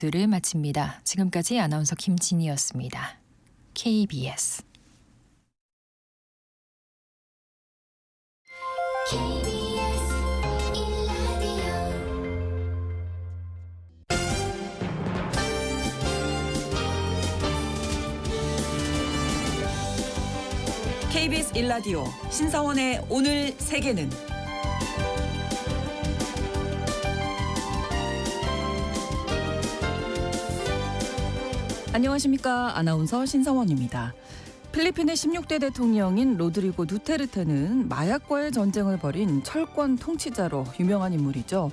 들을 마칩니다. 지금까지 아나운서 김진희였습니다. KBS KBS 1라디오 신성원의 오늘 세계는 안녕하십니까. 아나운서 신성원입니다. 필리핀의 16대 대통령인 로드리고 두테르테는 마약과의 전쟁을 벌인 철권 통치자로 유명한 인물이죠.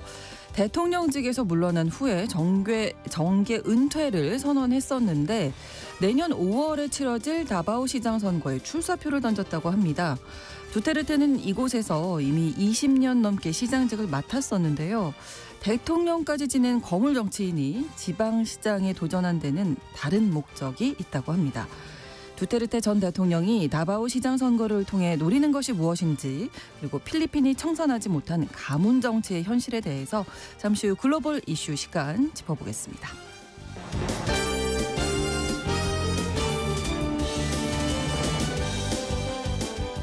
대통령직에서 물러난 후에 정계 은퇴를 선언했었는데 내년 5월에 치러질 다바오 시장 선거에 출사표를 던졌다고 합니다. 두테르테는 이곳에서 이미 20년 넘게 시장직을 맡았었는데요. 대통령까지 지낸 거물 정치인이 지방시장에 도전한 데는 다른 목적이 있다고 합니다. 두테르테 전 대통령이 다바오 시장 선거를 통해 노리는 것이 무엇인지, 그리고 필리핀이 청산하지 못한 가문 정치의 현실에 대해서 잠시 후 글로벌 이슈 시간 짚어보겠습니다.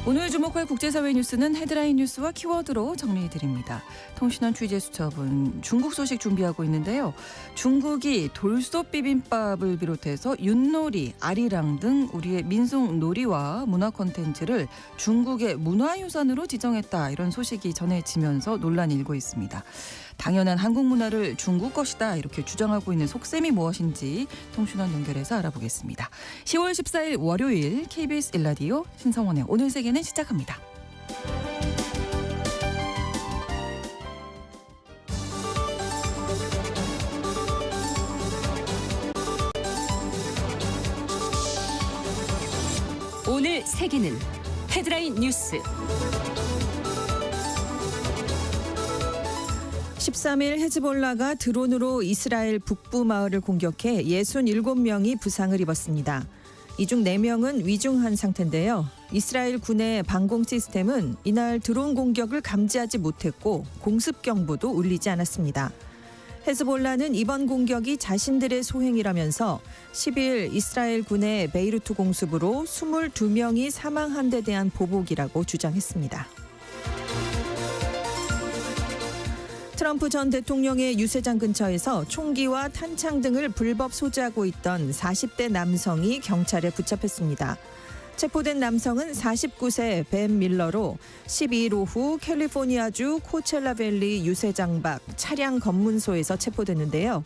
오늘 주목할 국제사회 뉴스는 헤드라인 뉴스와 키워드로 정리해드립니다. 통신원 취재수첩은 중국 소식 준비하고 있는데요. 중국이 돌솥 비빔밥을 비롯해서 윷놀이, 아리랑 등 우리의 민속 놀이와 문화 콘텐츠를 중국의 문화유산으로 지정했다. 이런 소식이 전해지면서 논란이 일고 있습니다. 당연한 한국 문화를 중국 것이다 이렇게 주장하고 있는 속셈이 무엇인지 통신원 연결해서 알아보겠습니다. 10월 14일 월요일 KBS 1라디오 신성원의 오늘 세계는 시작합니다. 오늘 세계는 헤드라인 뉴스. 13일 헤즈볼라가 드론으로 이스라엘 북부 마을을 공격해 67명이 부상을 입었습니다. 이 중 4명은 위중한 상태인데요. 이스라엘 군의 방공 시스템은 이날 드론 공격을 감지하지 못했고 공습 경보도 울리지 않았습니다. 헤즈볼라는 이번 공격이 자신들의 소행이라면서 10일 이스라엘 군의 베이루트 공습으로 22명이 사망한 데 대한 보복이라고 주장했습니다. 트럼프 전 대통령의 유세장 근처에서 총기와 탄창 등을 불법 소지하고 있던 40대 남성이 경찰에 붙잡혔습니다. 체포된 남성은 49세 벤 밀러로 12일 오후 캘리포니아주 코첼라밸리 유세장 밖 차량 검문소에서 체포됐는데요.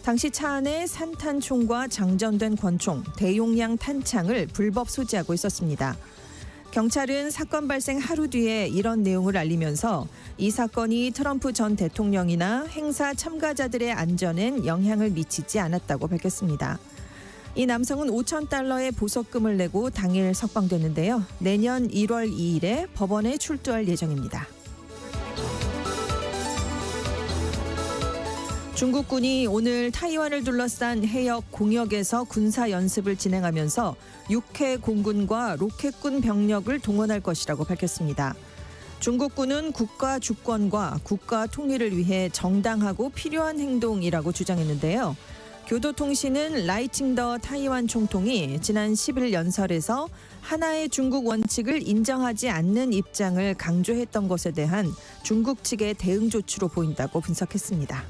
당시 차 안에 산탄총과 장전된 권총, 대용량 탄창을 불법 소지하고 있었습니다. 경찰은 사건 발생 하루 뒤에 이런 내용을 알리면서 이 사건이 트럼프 전 대통령이나 행사 참가자들의 안전엔 영향을 미치지 않았다고 밝혔습니다. 이 남성은 $5,000의 보석금을 내고 당일 석방됐는데요. 내년 1월 2일에 법원에 출두할 예정입니다. 중국군이 오늘 타이완을 둘러싼 해역 공역에서 군사 연습을 진행하면서 육해 공군과 로켓군 병력을 동원할 것이라고 밝혔습니다. 중국군은 국가 주권과 국가 통일을 위해 정당하고 필요한 행동이라고 주장했는데요. 교도통신은 라이칭더 타이완 총통이 지난 10일 연설에서 하나의 중국 원칙을 인정하지 않는 입장을 강조했던 것에 대한 중국 측의 대응 조치로 보인다고 분석했습니다.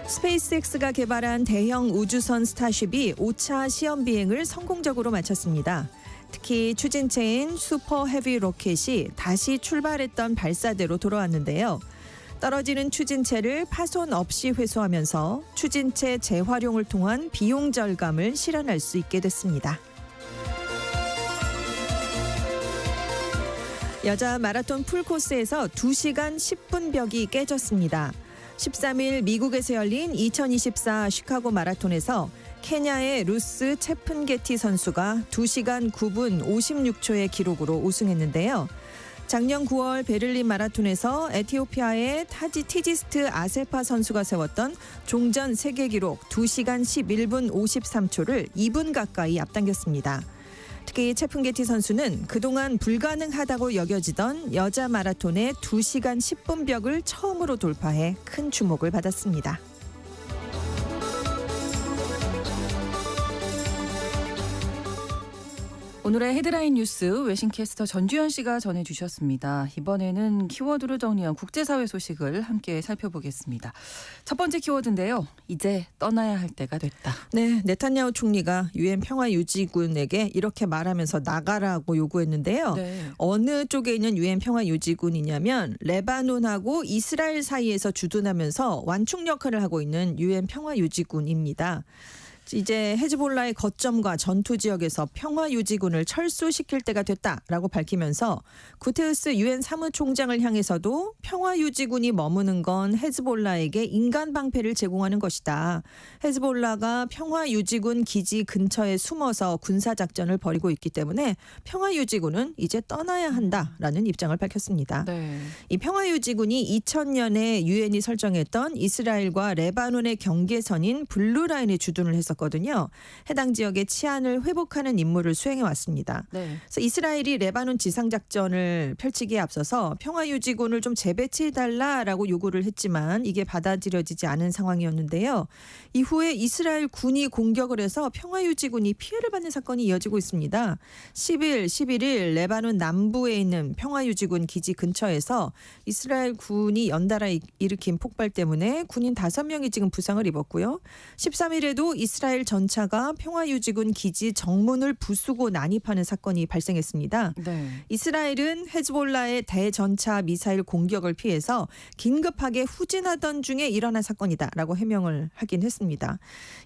스페이스X가 개발한 대형 우주선 스타쉽이 5차 시험 비행을 성공적으로 마쳤습니다. 특히 추진체인 슈퍼 헤비 로켓이 다시 출발했던 발사대로 돌아왔는데요. 떨어지는 추진체를 파손 없이 회수하면서 추진체 재활용을 통한 비용 절감을 실현할 수 있게 됐습니다. 여자 마라톤 풀코스에서 2시간 10분 벽이 깨졌습니다. 13일 미국에서 열린 2024 시카고 마라톤에서 케냐의 루스 체픈게티 선수가 2시간 9분 56초의 기록으로 우승했는데요. 작년 9월 베를린 마라톤에서 에티오피아의 티지스트 아세파 선수가 세웠던 종전 세계 기록 2시간 11분 53초를 2분 가까이 앞당겼습니다. 특히 체픈게티 선수는 그동안 불가능하다고 여겨지던 여자 마라톤의 2시간 10분 벽을 처음으로 돌파해 큰 주목을 받았습니다. 오늘의 헤드라인 뉴스 외신캐스터 전주현 씨가 전해주셨습니다. 이번에는 키워드로 정리한 국제사회 소식을 함께 살펴보겠습니다. 첫 번째 키워드인데요. 이제 떠나야 할 때가 됐다. 네, 네타냐후 총리가 유엔 평화유지군에게 이렇게 말하면서 나가라고 요구했는데요. 네. 어느 쪽에 있는 유엔 평화유지군이냐면 레바논하고 이스라엘 사이에서 주둔하면서 완충 역할을 하고 있는 유엔 평화유지군입니다. 이제 헤즈볼라의 거점과 전투 지역에서 평화유지군을 철수시킬 때가 됐다라고 밝히면서 구테우스 유엔 사무총장을 향해서도 평화유지군이 머무는 건 헤즈볼라에게 인간 방패를 제공하는 것이다. 헤즈볼라가 평화유지군 기지 근처에 숨어서 군사작전을 벌이고 있기 때문에 평화유지군은 이제 떠나야 한다라는 입장을 밝혔습니다. 네. 이 평화유지군이 2000년에 유엔이 설정했던 이스라엘과 레바논의 경계선인 블루라인에 주둔을 했었거든요. 해당 지역의 치안을 회복하는 임무를 수행해 왔습니다. 네. 그래서 이스라엘이 레바논 지상작전을 펼치기에 앞서서 평화유지군을 좀 재배치해달라라고 요구를 했지만 이게 받아들여지지 않은 상황이었는데요. 이후에 이스라엘 군이 공격을 해서 평화유지군이 피해를 받는 사건이 이어지고 있습니다. 11일 레바논 남부에 있는 평화유지군 기지 근처에서 이스라엘 군이 연달아 일으킨 폭발 때문에 군인 5명이 지금 부상을 입었고요. 13일에도 이스라엘 전차가 평화유지군 기지 정문을 부수고 난입하는 사건이 발생했습니다. 네. 이스라엘은 헤즈볼라의 대전차 미사일 공격을 피해서 긴급하게 후진하던 중에 일어난 사건이다라고 해명을 하긴 했습니다.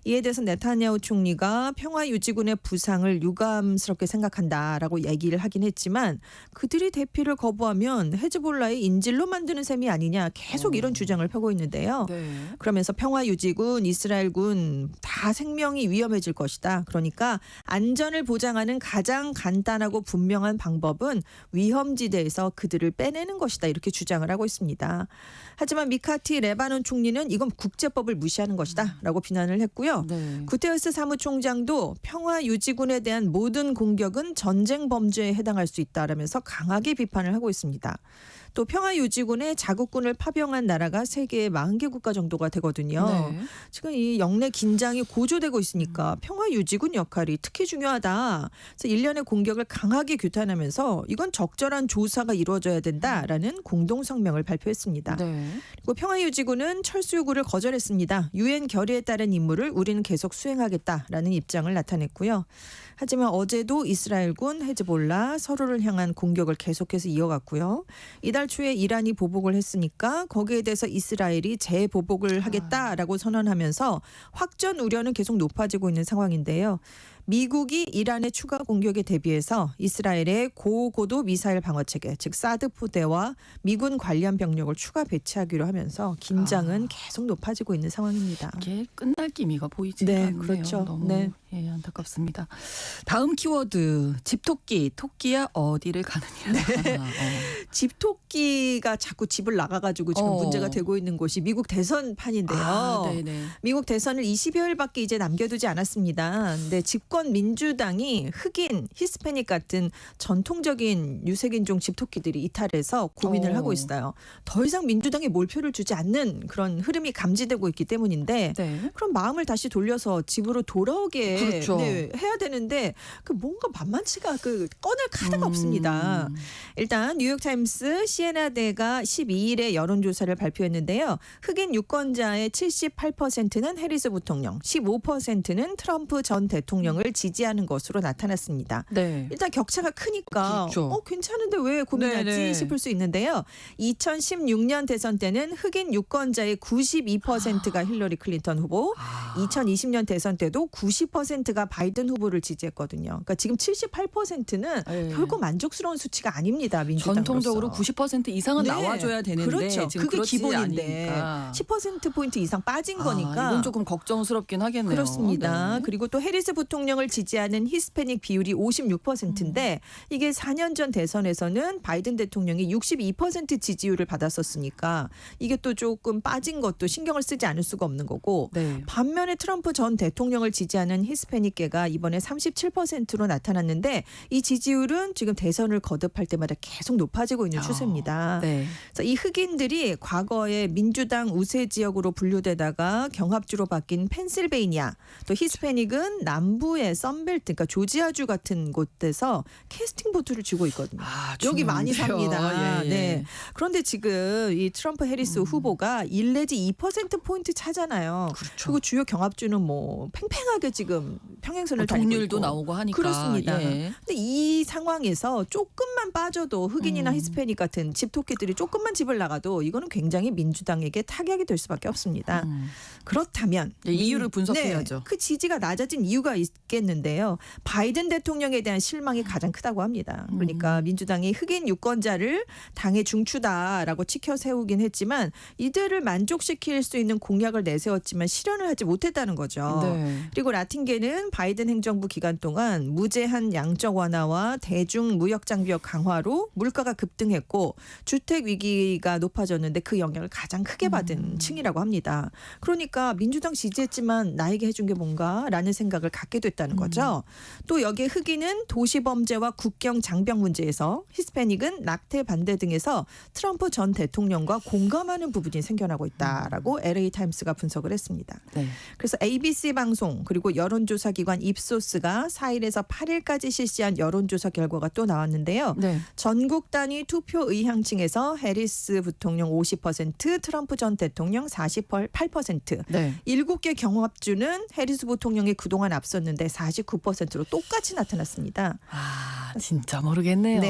이에 대해서 네타냐후 총리가 평화유지군의 부상을 유감스럽게 생각한다라고 얘기를 하긴 했지만 그들이 대피를 거부하면 헤즈볼라의 인질로 만드는 셈이 아니냐 계속 이런 주장을 펴고 있는데요. 네. 그러면서 평화유지군, 이스라엘군 다 생명이 위험해질 것이다. 그러니까 안전을 보장하는 가장 간단하고 분명한 방법은 위험지대에서 그들을 빼내는 것이다. 이렇게 주장을 하고 있습니다. 하지만 미카티 레바논 총리는 이건 국제법을 무시하는 것이다. 라고 비난을 했고요. 네. 구테우스 사무총장도 평화유지군에 대한 모든 공격은 전쟁 범죄에 해당할 수 있다라면서 강하게 비판을 하고 있습니다. 또 평화유지군에 자국군을 파병한 나라가 세계 40개 국가 정도가 되거든요. 네. 지금 이 영내 긴장이 고조되고 있으니까 평화유지군 역할이 특히 중요하다. 그래서 일련의 공격을 강하게 규탄하면서 이건 적절한 조사가 이루어져야 된다라는 공동성명을 발표했습니다. 네. 그리고 평화유지군은 철수 요구를 거절했습니다. 유엔 결의에 따른 임무를 우리는 계속 수행하겠다라는 입장을 나타냈고요. 하지만 어제도 이스라엘군, 헤즈볼라 서로를 향한 공격을 계속해서 이어갔고요. 이달 초에 이란이 보복을 했으니까 거기에 대해서 이스라엘이 재보복을 하겠다라고 선언하면서 확전 우려는 계속 높아지고 있는 상황인데요. 미국이 이란의 추가 공격에 대비해서 이스라엘의 고고도 미사일 방어 체계, 즉 사드 포대와 미군 관련 병력을 추가 배치하기로 하면서 긴장은 계속 높아지고 있는 상황입니다. 이게 끝날 기미가 보이지 네, 않네요. 그렇죠. 너무 네. 예, 안타깝습니다. 다음 키워드 집토끼. 토끼야 어디를 가느냐. 네. 집토끼가 자꾸 집을 나가가지고 지금 문제가 되고 있는 곳이 미국 대선판인데요. 네네. 미국 대선을 20여일밖에 이제 남겨두지 않았습니다. 근데 집권 민주당이 흑인, 히스패닉 같은 전통적인 유색인종 집토끼들이 이탈해서 고민을 하고 있어요. 더 이상 민주당에 몰표를 주지 않는 그런 흐름이 감지되고 있기 때문인데 네. 그럼 마음을 다시 돌려서 집으로 돌아오게 그렇죠. 네, 해야 되는데 그 뭔가 만만치가 꺼낼 카드가 없습니다. 일단 뉴욕타임스 시에나대가 12일에 여론조사를 발표했는데요. 흑인 유권자의 78%는 해리스 부통령, 15%는 트럼프 전 대통령을 지지하는 것으로 나타났습니다. 네. 일단 격차가 크니까 그렇죠. 괜찮은데 왜 고민하지 네네. 싶을 수 있는데요. 2016년 대선 때는 흑인 유권자의 92%가 힐러리 클린턴 후보, 2020년 대선 때도 90%가 바이든 후보를 지지했거든요. 그러니까 지금 78%는 네. 결코 만족스러운 수치가 아닙니다. 민주당으로서. 전통적으로 90% 이상은 네. 나와줘야 되는데 그렇죠. 지금 그게 그렇지 기본인데 않으니까. 10%포인트 이상 빠진 거니까. 이건 조금 걱정스럽긴 하겠네요. 그렇습니다. 네. 그리고 또 해리스 부통령을 대통령을 지지하는 히스패닉 비율이 56%인데 이게 4년 전 대선에서는 바이든 대통령이 62% 지지율을 받았었으니까 이게 또 조금 빠진 것도 신경을 쓰지 않을 수가 없는 거고 네. 반면에 트럼프 전 대통령을 지지하는 히스패닉계가 이번에 37%로 나타났는데 이 지지율은 지금 대선을 거듭할 때마다 계속 높아지고 있는 추세입니다. 네. 그래서 이 흑인들이 과거에 민주당 우세 지역으로 분류되다가 경합주로 바뀐 펜실베이니아, 또 히스패닉은 남부의 썬벨트, 그러니까 조지아주 같은 곳에서 캐스팅 보트를 쥐고 있거든요. 여기 많이 중요한데요. 삽니다. 예, 예. 네. 그런데 지금 이 트럼프 해리스 후보가 1 내지 2% 포인트 차잖아요. 그렇죠. 그리고 주요 경합주는 뭐 팽팽하게 지금 평행선을 달리고 동률도 있고. 나오고 하니까. 그렇습니다. 예. 근데 이 상황에서 조금만 빠져도 흑인이나 히스패닉 같은 집토끼들이 조금만 집을 나가도 이거는 굉장히 민주당에게 타격이 될 수밖에 없습니다. 그렇다면 예, 이유를 분석해야죠. 네, 그 지지가 낮아진 이유가 있겠는데요. 바이든 대통령에 대한 실망이 가장 크다고 합니다. 그러니까 민주당이 흑인 유권자를 당의 중추다라고 치켜 세우긴 했지만 이들을 만족시킬 수 있는 공약을 내세웠지만 실현을 하지 못했다는 거죠. 네. 그리고 라틴계는 바이든 행정부 기간 동안 무제한 양적 완화와 대중 무역 장벽 강화로 물가가 급등했고 주택 위기가 높아졌는데 그 영향을 가장 크게 받은 층이라고 합니다. 그러니까 민주당 지지했지만 나에게 해준 게 뭔가라는 생각을 갖게 됐다는 거죠. 또 여기에 흑인은 도시 범죄와 국경 장벽 문제에서, 히스패닉은 낙태 반대 등에서 트럼프 전 대통령과 공감하는 부분이 생겨나고 있다라고 LA 타임스가 분석을 했습니다. 네. 그래서 ABC 방송 그리고 여론조사 기관 입소스가 4일에서 8일까지 실시한 여론조사 결과가 또 나왔는데요. 네. 전국 단위 투표 의향층에서 해리스 부통령 50%, 트럼프 전 대통령 48%. 네. 7개 경합주는 해리스 부통령이 그동안 앞섰는데 49%로 똑같이 나타났습니다. 진짜 모르겠네요. 네.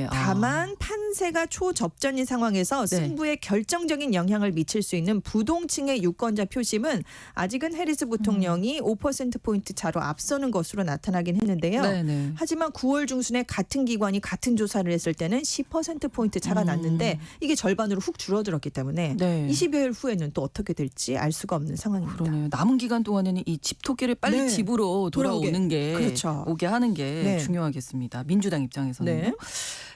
예. 다만 판세가 초접전인 상황에서 네. 승부에 결정적인 영향을 미칠 수 있는 부동층의 유권자 표심은 아직은 해리스 부통령이 5%포인트 차로 앞서는 것으로 나타나긴 했는데요. 네네. 하지만 9월 중순에 같은 기관이 같은 조사를 했을 때는 10%포인트 차가 났는데 이게 절반으로 훅 줄어들었기 때문에 네. 20여일 후에는 또 어떻게 될지 알 수가 없는 상황입니다. 그러네요. 남은 기간 동안에는 이 집토끼를 빨리 네. 집으로 돌아오는 돌아오게. 게 그렇죠. 오게 하는 게 네. 중요하겠습니다. 민주당 입장에서는. 네.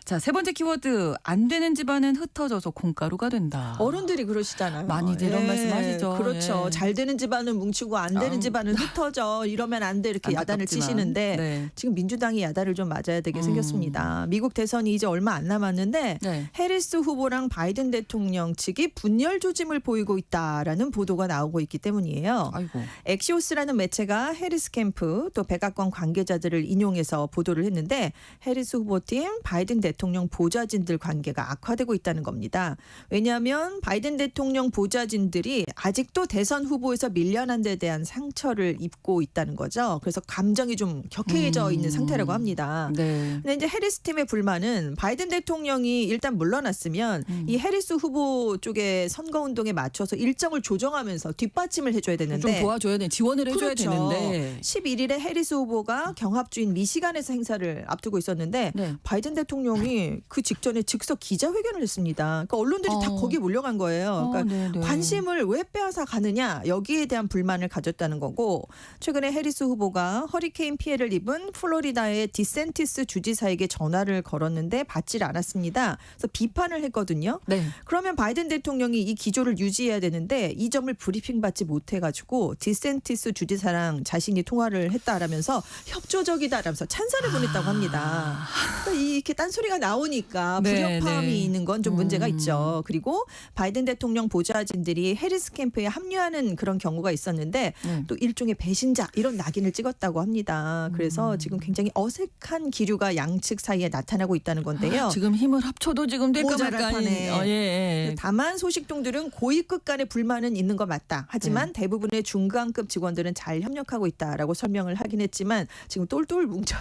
자, 세 번째 키워드. 안 되는 집안은 흩어져서 콩가루가 된다. 어른들이 그러시잖아요. 많이들 이런 말씀 하시죠. 그렇죠. 예. 잘 되는 집안은 뭉치고 안 되는 아우. 집안은 흩어져. 이러면 안 돼. 이렇게 야단을 안타깝지만. 치시는데 네. 지금 민주당이 야단을 좀 맞아야 되게 생겼습니다. 미국 대선이 이제 얼마 안 남았는데 네. 해리스 후보랑 바이든 대통령 측이 분열 조짐을 보이고 있다라는 보도가 나오고 있기 때문이에요. 아이고. 엑시오스라는 매체가 해리스 캠프 또 백악관 관계자들을 인용해서 보도를 했는데 해리스 후보팀 바이든 대통령 보좌진들 관계가 악화되고 있다는 겁니다. 왜냐하면 바이든 대통령 보좌진들이 아직도 대선 후보에서 밀려난 데 대한 상처를 입고 있다는 거죠. 그래서 감정이 좀 격해져 있는 상태라고 합니다. 네. 근데 이제 해리스 팀의 불만은 바이든 대통령이 일단 물러났으면 이 해리스 후보 쪽의 선거운동에 맞춰서 일정을 조정하면서 뒷받침을 해줘야 되는데 좀 도와줘야 돼. 지원을 해줘야 그렇죠. 되는데. 11일에 해리스 후보가 경합주인 미시간에서 행사를 앞두고 있었는데 네. 바이든 대통령이 그 직전에 즉석 기자회견을 했습니다. 그러니까 언론들이 다 거기에 몰려간 거예요. 그러니까 네, 네. 관심을 왜 빼앗아 가느냐 여기에 대한 불만을 가졌다는 거고 최근에 해리스 후보가 허리케인 피해를 입은 플로리다의 디센티스 주지사에게 전화를 걸었는데 받질 않았습니다. 그래서 비판을 했거든요. 네. 그러면 바이든 대통령이 이 기조를 유지해야 되는데 이 점을 브리핑 받지 못해가지고 디센티스 주지사랑 자신이 통화를 했다라면서 협조적이다라면서 찬사를 보냈다고 합니다. 그러니까 이렇게 딴소리가 나오니까 네, 불협화음이 네. 있는 건 좀 문제가 있죠. 그리고 바이든 대통령 보좌진들이 해리스 캠프에 합류하는 그런 경우가 있었는데 네. 또 일종의 배신자 이런 낙인을 찍었다고 합니다. 그래서 지금 굉장히 어색한 기류가 양측 사이에 나타나고 있다는 건데요. 지금 힘을 합쳐도 지금 될까 모자랄 말까. 판에. 예. 다만 소식통들은 고위급 간의 불만은 있는 것 맞다. 하지만 대부분의 중간급 직원들은 잘 협력하고 있다라고 설명을 하긴 했지만 지금 똘똘 뭉쳐서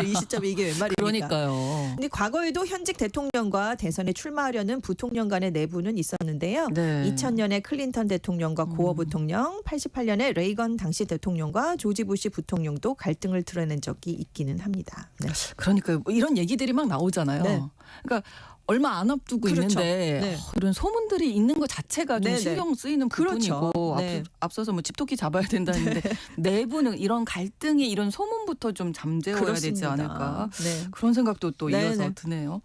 이 시점에 이게 웬 말입니까? 그러니까요. 근데 과거에도 현직 대통령과 대선에 출마하려는 부통령 간의 내부는 있었는데요. 네. 2000년에 클린턴 대통령과 고어 부통령, 88년에 레이건 당시 대통령과 조지 부시 부통령도 갈등을 드러낸 적이 있기는 합니다. 네. 그러니까요. 뭐 이런 얘기들이 막 나오잖아요. 네. 그러니까 얼마 안 앞두고 그렇죠. 있는데 네. 이런 소문들이 있는 것 자체가 좀 네네. 신경 쓰이는 그렇죠. 부분이고 네. 앞서서 뭐 집토끼 잡아야 된다는데 내부는 이런 갈등이 이런 소문부터 좀 잠재워야 되지 그렇습니다. 않을까 네. 그런 생각도 또 네네. 이어서 드네요.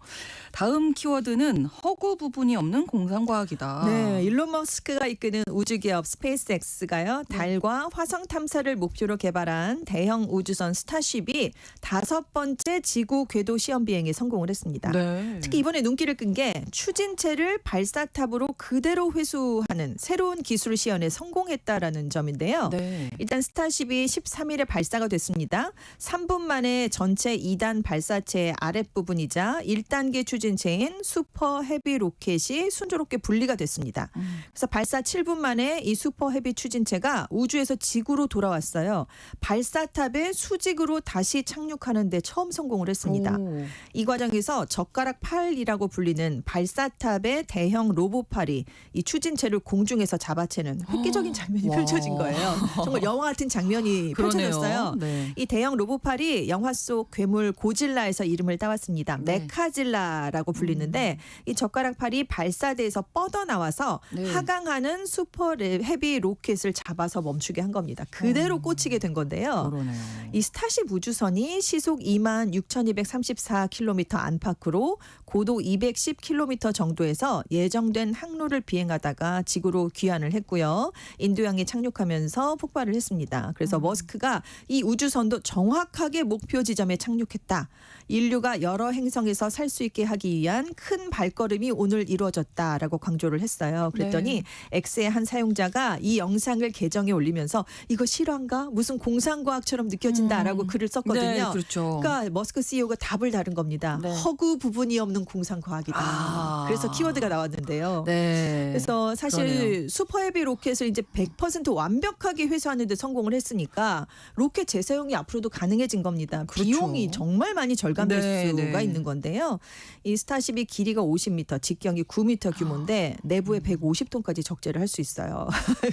다음 키워드는 허구 부분이 없는 공상과학이다. 네, 일론 머스크가 이끄는 우주기업 스페이스X가요, 달과 화성 탐사를 목표로 개발한 대형 우주선 스타쉽이 5번째 지구 궤도 시험 비행에 성공을 했습니다. 네. 특히 이번에 눈길을 끈 게 추진체를 발사탑으로 그대로 회수하는 새로운 기술 시연에 성공했다라는 점인데요. 네. 일단 스타쉽이 13일에 발사가 됐습니다. 3분 만에 전체 2단 발사체의 아랫부분이자 1단계 추진체인 슈퍼 헤비 로켓이 순조롭게 분리가 됐습니다. 그래서 발사 7분 만에 이 슈퍼 헤비 추진체가 우주에서 지구로 돌아왔어요. 발사탑에 수직으로 다시 착륙하는 데 처음 성공을 했습니다. 오. 이 과정에서 젓가락 팔이라고 불리는 발사탑의 대형 로봇팔이 이 추진체를 공중에서 잡아채는 획기적인 장면이 와. 펼쳐진 거예요. 정말 영화 같은 장면이 그러네요. 펼쳐졌어요. 네. 이 대형 로봇팔이 영화 속 괴물 고질라에서 이름을 따왔습니다. 네. 메카질라라고 불리는데 이 젓가락팔이 발사대에서 뻗어나와서 네. 하강하는 슈퍼 헤비 로켓을 잡아서 멈추게 한 겁니다. 그대로 꽂히게 된 건데요. 그러네요. 이 스타쉽 우주선이 시속 26,234km 안팎으로 고도 210km 정도에서 예정된 항로를 비행하다가 지구로 귀환을 했고요. 인도양에 착륙하면서 폭발을 했습니다. 그래서 머스크가 이 우주선도 정확하게 목표 지점에 착륙했다. 인류가 여러 행성에서 살 수 있게 하기 위한 큰 발걸음이 오늘 이루어졌다라고 강조를 했어요. 그랬더니 X의 한 사용자가 이 영상을 계정에 올리면서 이거 실화인가? 무슨 공상과학처럼 느껴진다라고 글을 썼거든요. 네, 그렇죠. 그러니까 머스크 CEO가 답을 다른 겁니다. 네. 허구 부분이 없는 공상과학이다. 아. 그래서 키워드가 나왔는데요. 네. 그래서 사실 그러네요. 슈퍼헤비 로켓을 이제 100% 완벽하게 회수하는 데 성공을 했으니까 로켓 재사용이 앞으로도 가능해진 겁니다. 그렇죠. 비용이 정말 많이 절감될 네, 수가 네. 있는 건데요. 이 스타쉽이 길이가 50m, 직경이 9m 규모인데 내부에 150톤까지 적재를 할 수 있어요.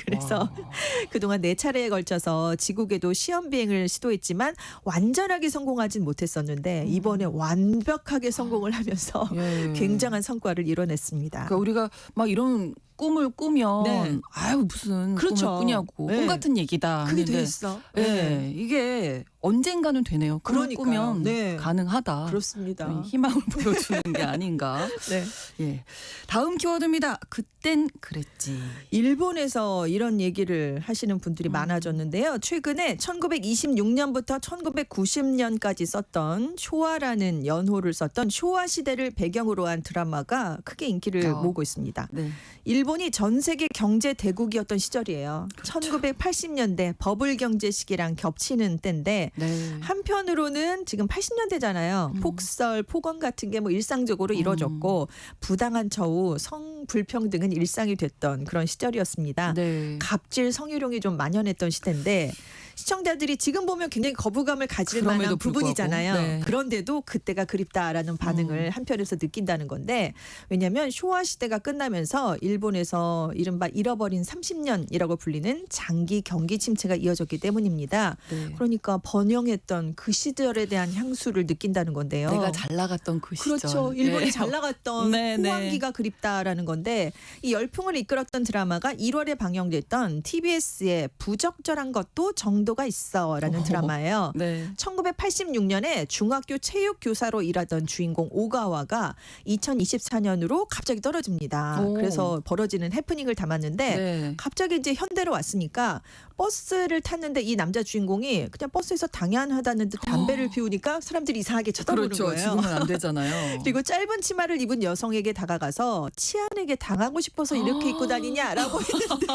그래서 와. 그동안 4차례에 걸쳐서 지구궤도 시험 비행을 시도했지만 완전하게 성공하진 못했었는데 이번에 완벽하게 성공을 하면서 예. 굉장한 성과를 이뤄냈습니다. 그러니까 우리가 막 이런 꿈을 꾸면 네. 아유 무슨 그렇죠. 꿈을 꾸냐고 네. 꿈 같은 얘기다. 그게 하는데 됐어. 예, 이게 언젠가는 되네요. 꿈을 그러니까요. 꾸면 네. 가능하다. 그렇습니다. 희망을 보여주는 게 아닌가. 네. 예. 다음 키워드입니다. 그땐 그랬지. 일본에서 이런 얘기를 하시는 분들이 음. 많아졌는데요. 최근에 1926년부터 1990년까지 썼던 쇼와라는 연호를 썼던 쇼와 시대를 배경으로 한 드라마가 크게 인기를 모으고 있습니다. 네. 일본이 전 세계 경제 대국이었던 시절이에요. 그렇죠. 1980년대 버블 경제 시기랑 겹치는 때인데 네. 한편으로는 지금 80년대잖아요. 폭설, 폭언 같은 게 뭐 일상적으로 이뤄졌고 부당한 처우, 성불평등은 일상이 됐던 그런 시절이었습니다. 네. 갑질, 성희롱이 좀 만연했던 시대인데 시청자들이 지금 보면 굉장히 거부감을 가질 그럼에도 만한 불구하고. 부분이잖아요. 네. 그런데도 그때가 그립다라는 반응을 한편에서 느낀다는 건데 왜냐하면 쇼와 시대가 끝나면서 일본에서 이른바 잃어버린 30년이라고 불리는 장기 경기 침체가 이어졌기 때문입니다. 네. 그러니까 번영했던 그 시절에 대한 향수를 느낀다는 건데요. 내가 잘 나갔던 그 시절. 그렇죠. 일본이 네. 잘 나갔던 네, 네. 호황기가 그립다라는 건데 이 열풍을 이끌었던 드라마가 1월에 방영됐던 TBS의 부적절한 것도 정도가 있어라는 드라마예요. 네. 1986년에 중학교 체육 교사로 일하던 주인공 오가와가 2024년으로 갑자기 떨어집니다. 오. 그래서 벌어지는 해프닝을 담았는데 네. 갑자기 이제 현대로 왔으니까 버스를 탔는데 이 남자 주인공이 그냥 버스에서 당연하다는 듯 담배를 피우니까 사람들이 이상하게 쳐다보는 그렇죠. 거예요. 지금은 안 되잖아요. 그리고 짧은 치마를 입은 여성에게 다가가서 치안에게 당하고 싶어서 이렇게 입고 다니냐라고 했는데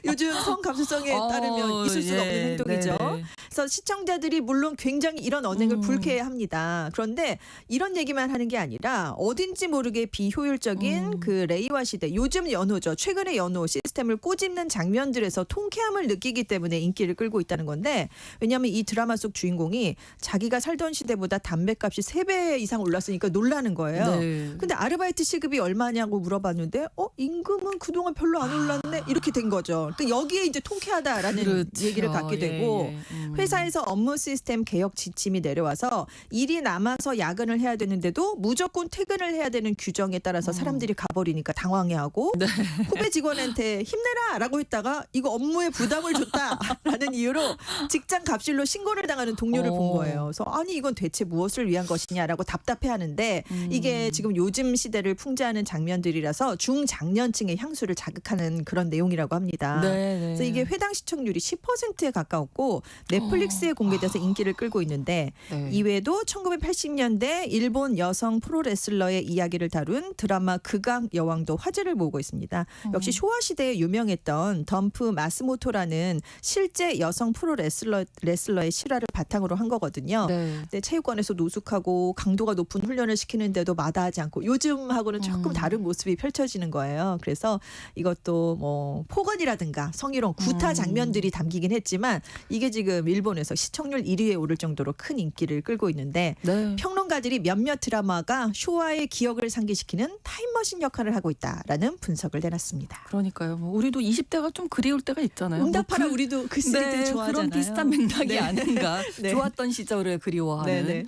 요즘 성 감수성에 따르면 있을 수가 없는 행동이죠. 네네. 그래서 시청자들이 물론 굉장히 이런 언행을 불쾌해합니다. 그런데 이런 얘기만 하는 게 아니라 어딘지 모르게 비효율적인 그 레이와 시대 요즘 연호죠. 최근의 연호 시스템을 꼬집는 장면들에서 통쾌함을 느끼기 때문에 인기를 끌고 있다는 건데 왜냐하면 이 드라마 속 주인공이 자기가 살던 시대보다 담배값이 3배 이상 올랐으니까 놀라는 거예요. 네. 근데 아르바이트 시급이 얼마냐고 물어봤는데 임금은 그동안 별로 안 올랐네 이렇게 된 거죠. 그러니까 여기에 이제 통쾌하다라는 그렇죠. 얘기를 갖게 되고 예, 예. 회사에서 업무 시스템 개혁 지침이 내려와서 일이 남아서 야근을 해야 되는데도 무조건 퇴근을 해야 되는 규정에 따라서 사람들이 가버리니까 당황해하고 네. 후배 직원한테 힘내라라고 했다가 이거 업무에 부담을 줬다라는 이유로 직장 갑질로 신고를 당하는 동료를 본 거예요. 그래서 아니 이건 대체 무엇을 위한 것이냐라고 답답해하는데 이게 지금 요즘 시대를 풍자하는 장면들이라서 중장년층의 향수를 자극하는 그런 내용이라고 합니다. 네. 그래서 이게 회당 시청률이 10%에 가까웠고 넷플릭스에 공개돼서 인기를 끌고 있는데 네. 이외에도 1980년대 일본 여성 프로레슬러의 이야기를 다룬 드라마 극악 여왕도 화제를 모으고 있습니다. 역시 쇼와 시대에 유명했던 덤프 마스모토라는 실제 여성 프로레슬러의 실화를 바탕으로 한 거거든요. 네. 근데 체육관에서 노숙하고 강도가 높은 훈련을 시키는데도 마다하지 않고 요즘하고는 조금 다른 모습이 펼쳐지는 거예요. 그래서 이것도 뭐 폭언이라든가 성희롱, 구타 장면들이 담기긴 했지만 이게 지금 일본에서 시청률 1위에 오를 정도로 큰 인기를 끌고 있는데 네. 평론가들이 몇몇 드라마가 쇼와의 기억을 상기시키는 타임머신 역할을 하고 있다라는 분석을 내놨습니다. 그러니까요. 뭐 우리도 20대가 좀 그리울 때가 있잖아요. 응답하라 뭐 우리도 그 시리즈 네, 좋아하잖아요. 그런 비슷한 맥락이 네. 아닌가. 네. 좋았던 시절을 그리워하는 네네.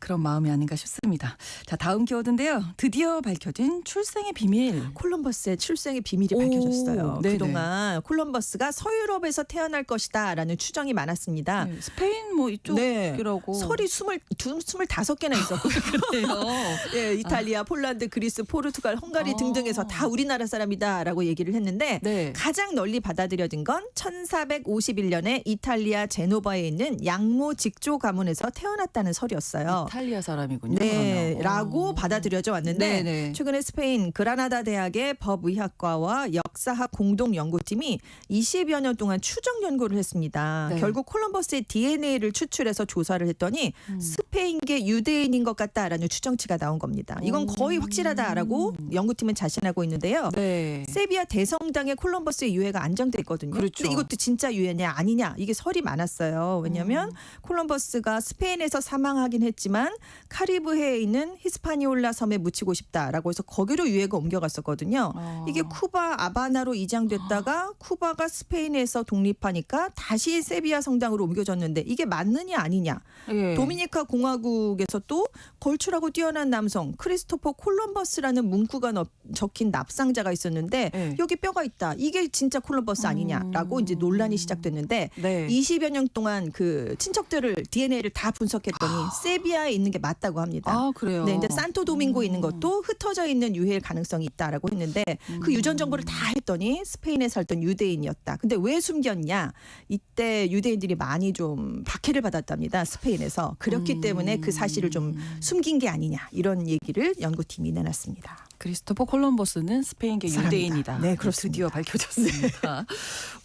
그런 마음이 아닌가 싶습니다. 자, 다음 키워드인데요. 드디어 밝혀진 출생의 비밀. 콜럼버스의 출생의 비밀이 오, 밝혀졌어요. 네네. 그동안 콜럼버스가 서유럽에서 태어날 것이다라는 추정이 많았습니다. 네, 스페인 뭐 이쪽이라고. 설이 25개나 있었거든요. 그래요. 예, 이탈리아, 폴란드, 그리스, 포르투갈, 헝가리 등등에서 다 우리나라 사람이다라고 얘기를 했는데 네. 가장 널리 받아들여진 건 1451년에 이탈리아 제노바에 있는 양모 직조 가문에서 태어났다는 설이었어요. 이탈리아 사람이군요. 네, 그러면. 라고 받아들여져 왔는데 네네. 최근에 스페인 그라나다 대학의 법의학과와 역사학 공동 연구팀이 20여 년 동안 추정 연구를 했습니다. 네. 결국 콜럼버스의 DNA를 추출해서 조사를 했더니 스페인계 유대인인 것 같다라는 추정치가 나온 겁니다. 이건 거의 확실하다라고 연구팀은 자신하고 있는데요. 네. 세비야 대성당에 콜럼버스의 유해가 안정돼 있거든요. 그렇죠. 근데 이것도 진짜 유해냐 아니냐 이게 설이 많았어요. 왜냐하면 콜럼버스가 스페인에서 사망하긴 했지만 카리브해에 있는 히스파니올라 섬에 묻히고 싶다라고 해서 거기로 유해가 옮겨갔었거든요. 이게 쿠바 아바나로 이장됐다가 쿠바가 스페인에서 독립하니까 다시 세비야 성당으로 옮겨졌는데 이게 맞느냐 아니냐. 예. 도미니카 공화국에서 또 걸출하고 뛰어난 남성 크리스토퍼 콜럼버스라는 문구가 적힌 납상자가 있었는데 네. 여기 뼈가 있다. 이게 진짜 콜럼버스 아니냐라고 이제 논란이 시작됐는데 네. 20여 년 동안 그 친척들을 DNA를 다 분석했더니 세비야에 있는 게 맞다고 합니다. 아, 그래요. 네, 근데 산토도밍고에 있는 것도 흩어져 있는 유해일 가능성이 있다라고 했는데 그 유전 정보를 다 했더니 스페인에 살던 유대인이었다. 근데 왜 숨겼냐? 이때 유대인들이 많이 좀 박해를 받았답니다. 스페인에서. 그렇기 때문에 그 사실을 좀 숨긴 게 아니냐. 이런 얘기를 연구팀이 내놨습니다. 크리스토퍼 콜럼버스는 스페인계 사람이다. 유대인이다. 네, 그렇습니다. 드디어 밝혀졌습니다.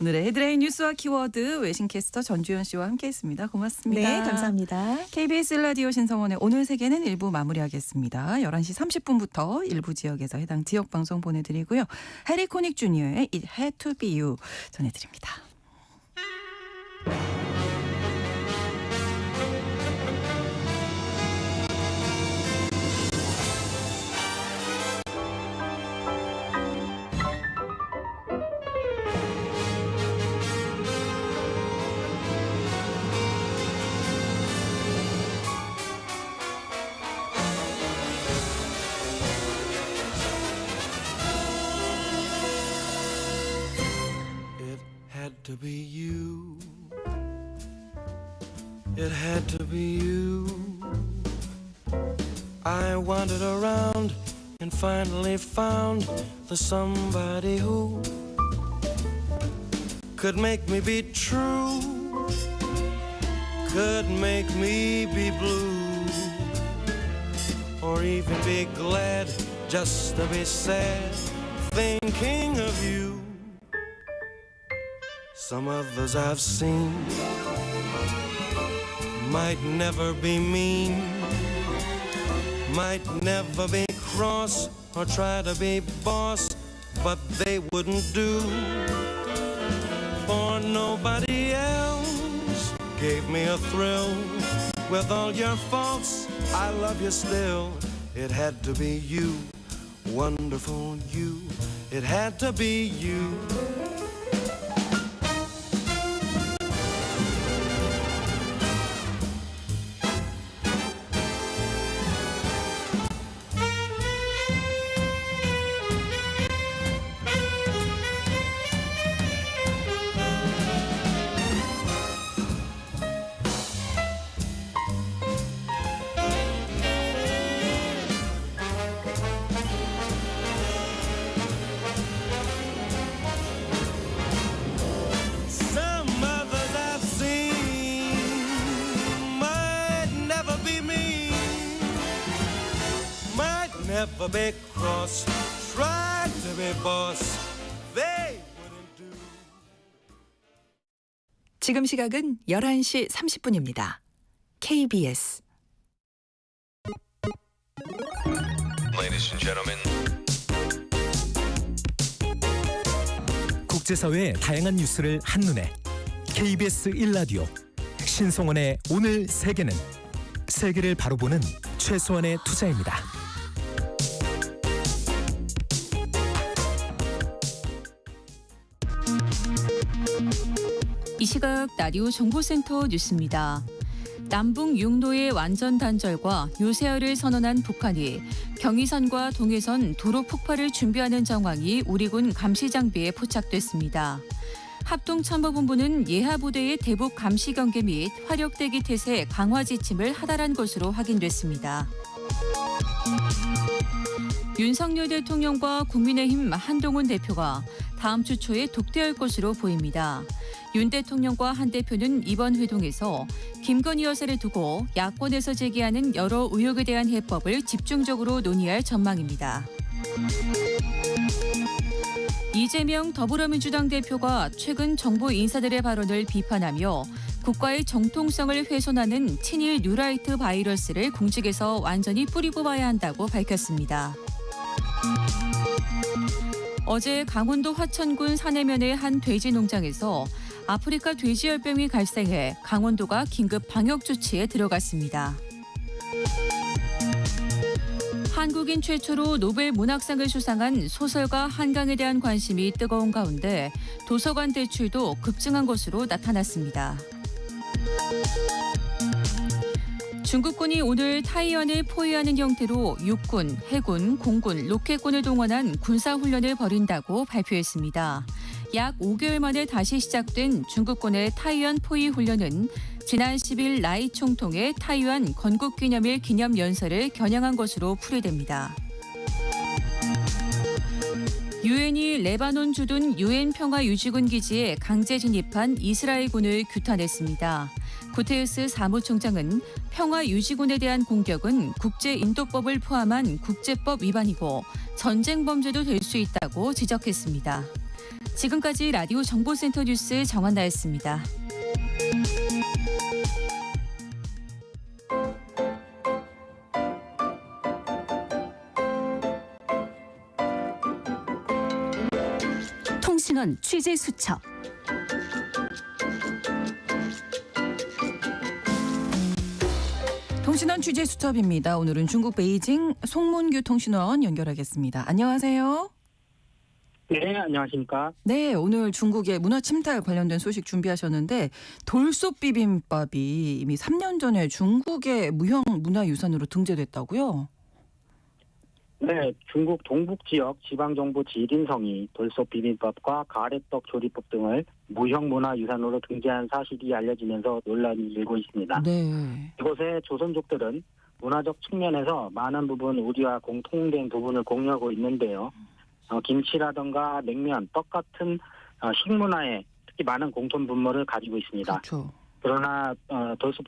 오늘의 헤드라인 뉴스와 키워드 외신캐스터 전주현 씨와 함께했습니다. 고맙습니다. 네, 감사합니다. KBS 라디오 신성원의 오늘 세계는 1부 마무리하겠습니다. 11시 30분부터 일부 지역에서 해당 지역 방송 보내드리고요. 해리 코닉 주니어의 It Had to Be You 전해드립니다. It had to be you. It had to be you. I wandered around and finally found the somebody who could make me be true, could make me be blue, or even be glad just to be sad, thinking of you. Some others I've seen might never be mean, might never be cross or try to be boss, but they wouldn't do. For nobody else gave me a thrill. With all your faults, I love you still. It had to be you, wonderful you. It had to be you. a big cross, tried to be boss. They wouldn't do. 지금 시각은 11시 30분입니다. KBS Ladies and gentlemen. 국제사회의 다양한 뉴스를 한눈에 KBS 1라디오 신성원의 오늘 세계는 세계를 바로 보는 최소한의 투자입니다. 이 시각 라디오 정보센터 뉴스입니다. 남북 육로의 완전 단절과 요새화를 선언한 북한이 경의선과 동해선 도로 폭파를 준비하는 정황이 우리군 감시장비에 포착됐습니다. 합동참모본부는 예하부대의 대북 감시 경계 및 화력대기 태세 강화 지침을 하달한 것으로 확인됐습니다. 윤석열 대통령과 국민의힘 한동훈 대표가 다음 주 초에 독대할 것으로 보입니다. 윤 대통령과 한 대표는 이번 회동에서 김건희 여사를 두고 야권에서 제기하는 여러 의혹에 대한 해법을 집중적으로 논의할 전망입니다. 이재명 더불어민주당 대표가 최근 정부 인사들의 발언을 비판하며 국가의 정통성을 훼손하는 친일 뉴라이트 바이러스를 공직에서 완전히 뿌리 뽑아야 한다고 밝혔습니다. 어제 강원도 화천군 산해면의 한 돼지 농장에서 아프리카 돼지열병이 발생해 강원도가 긴급 방역 조치에 들어갔습니다. 한국인 최초로 노벨 문학상을 수상한 소설가 한강에 대한 관심이 뜨거운 가운데 도서관 대출도 급증한 것으로 나타났습니다. 중국군이 오늘 타이완을 포위하는 형태로 육군, 해군, 공군, 로켓군을 동원한 군사훈련을 벌인다고 발표했습니다. 약 5개월 만에 다시 시작된 중국군의 타이완 포위 훈련은 지난 10일 라이 총통의 타이완 건국기념일 기념연설을 겨냥한 것으로 풀이됩니다. 유엔이 레바논 주둔 유엔 평화유지군 기지에 강제 진입한 이스라엘군을 규탄했습니다. 구테르스 사무총장은 평화유지군에 대한 공격은 국제인도법을 포함한 국제법 위반이고 전쟁 범죄도 될 수 있다고 지적했습니다. 지금까지 라디오 정보센터 뉴스 정한나였습니다. 통신원 취재 수첩. 통신원 취재 수첩입니다. 오늘은 중국 베이징 송문규 통신원 연결하겠습니다. 안녕하세요. 네, 안녕하십니까. 네, 오늘 중국의 문화 침탈 관련된 소식 준비하셨는데 돌솥 비빔밥이 이미 3년 전에 중국의 무형 문화유산으로 등재됐다고요? 네, 중국 동북지역 지방정부 지린성이 돌솥 비빔밥과 가래떡 조리법 등을 무형문화유산으로 등재한 사실이 알려지면서 논란이 일고 있습니다. 네. 이곳의 조선족들은 문화적 측면에서 많은 부분 우리와 공통된 부분을 공유하고 있는데요. 김치라든가 냉면, 떡 같은 식문화에 특히 많은 공통 분모를 가지고 있습니다. 그렇죠. 그러나 돌솥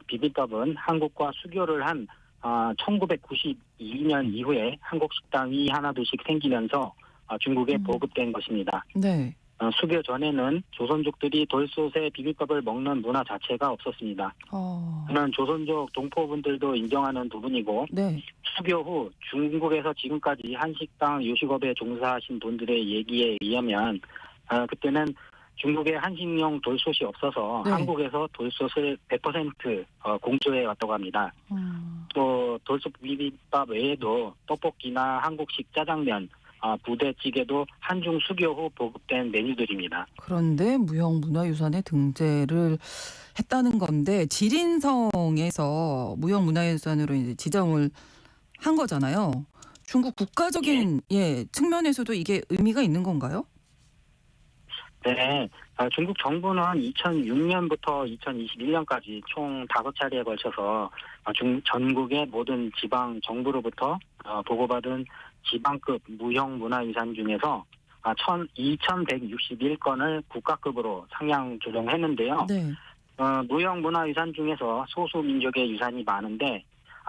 비빔밥은 한국과 수교를 한 1992년 이후에 한국 식당이 하나둘씩 생기면서 중국에 보급된 것입니다. 네. 수교 전에는 조선족들이 돌솥에 비빔밥을 먹는 문화 자체가 없었습니다. 그는 조선족 동포분들도 인정하는 부분이고 네. 수교 후 중국에서 지금까지 한식당 요식업에 종사하신 분들의 얘기에 의하면 그때는 중국에 한식용 돌솥이 없어서 네. 한국에서 돌솥을 100% 공조해 왔다고 합니다. 또 돌솥 비빔밥 외에도 떡볶이나 한국식 짜장면, 부대찌개도 한중 수교 후 보급된 메뉴들입니다. 그런데 무형 문화유산에 등재를 했다는 건데 지린성에서 무형 문화유산으로 이제 지정을 한 거잖아요. 중국 국가적인 측면에서도 이게 의미가 있는 건가요? 네, 중국 정부는 2006년부터 2021년까지 총 5차례에 걸쳐서 전국의 모든 지방 정부로부터 보고받은 지방급 무형 문화유산 중에서 2,161건을 국가급으로 상향 조정했는데요. 네. 무형 문화유산 중에서 소수 민족의 유산이 많은데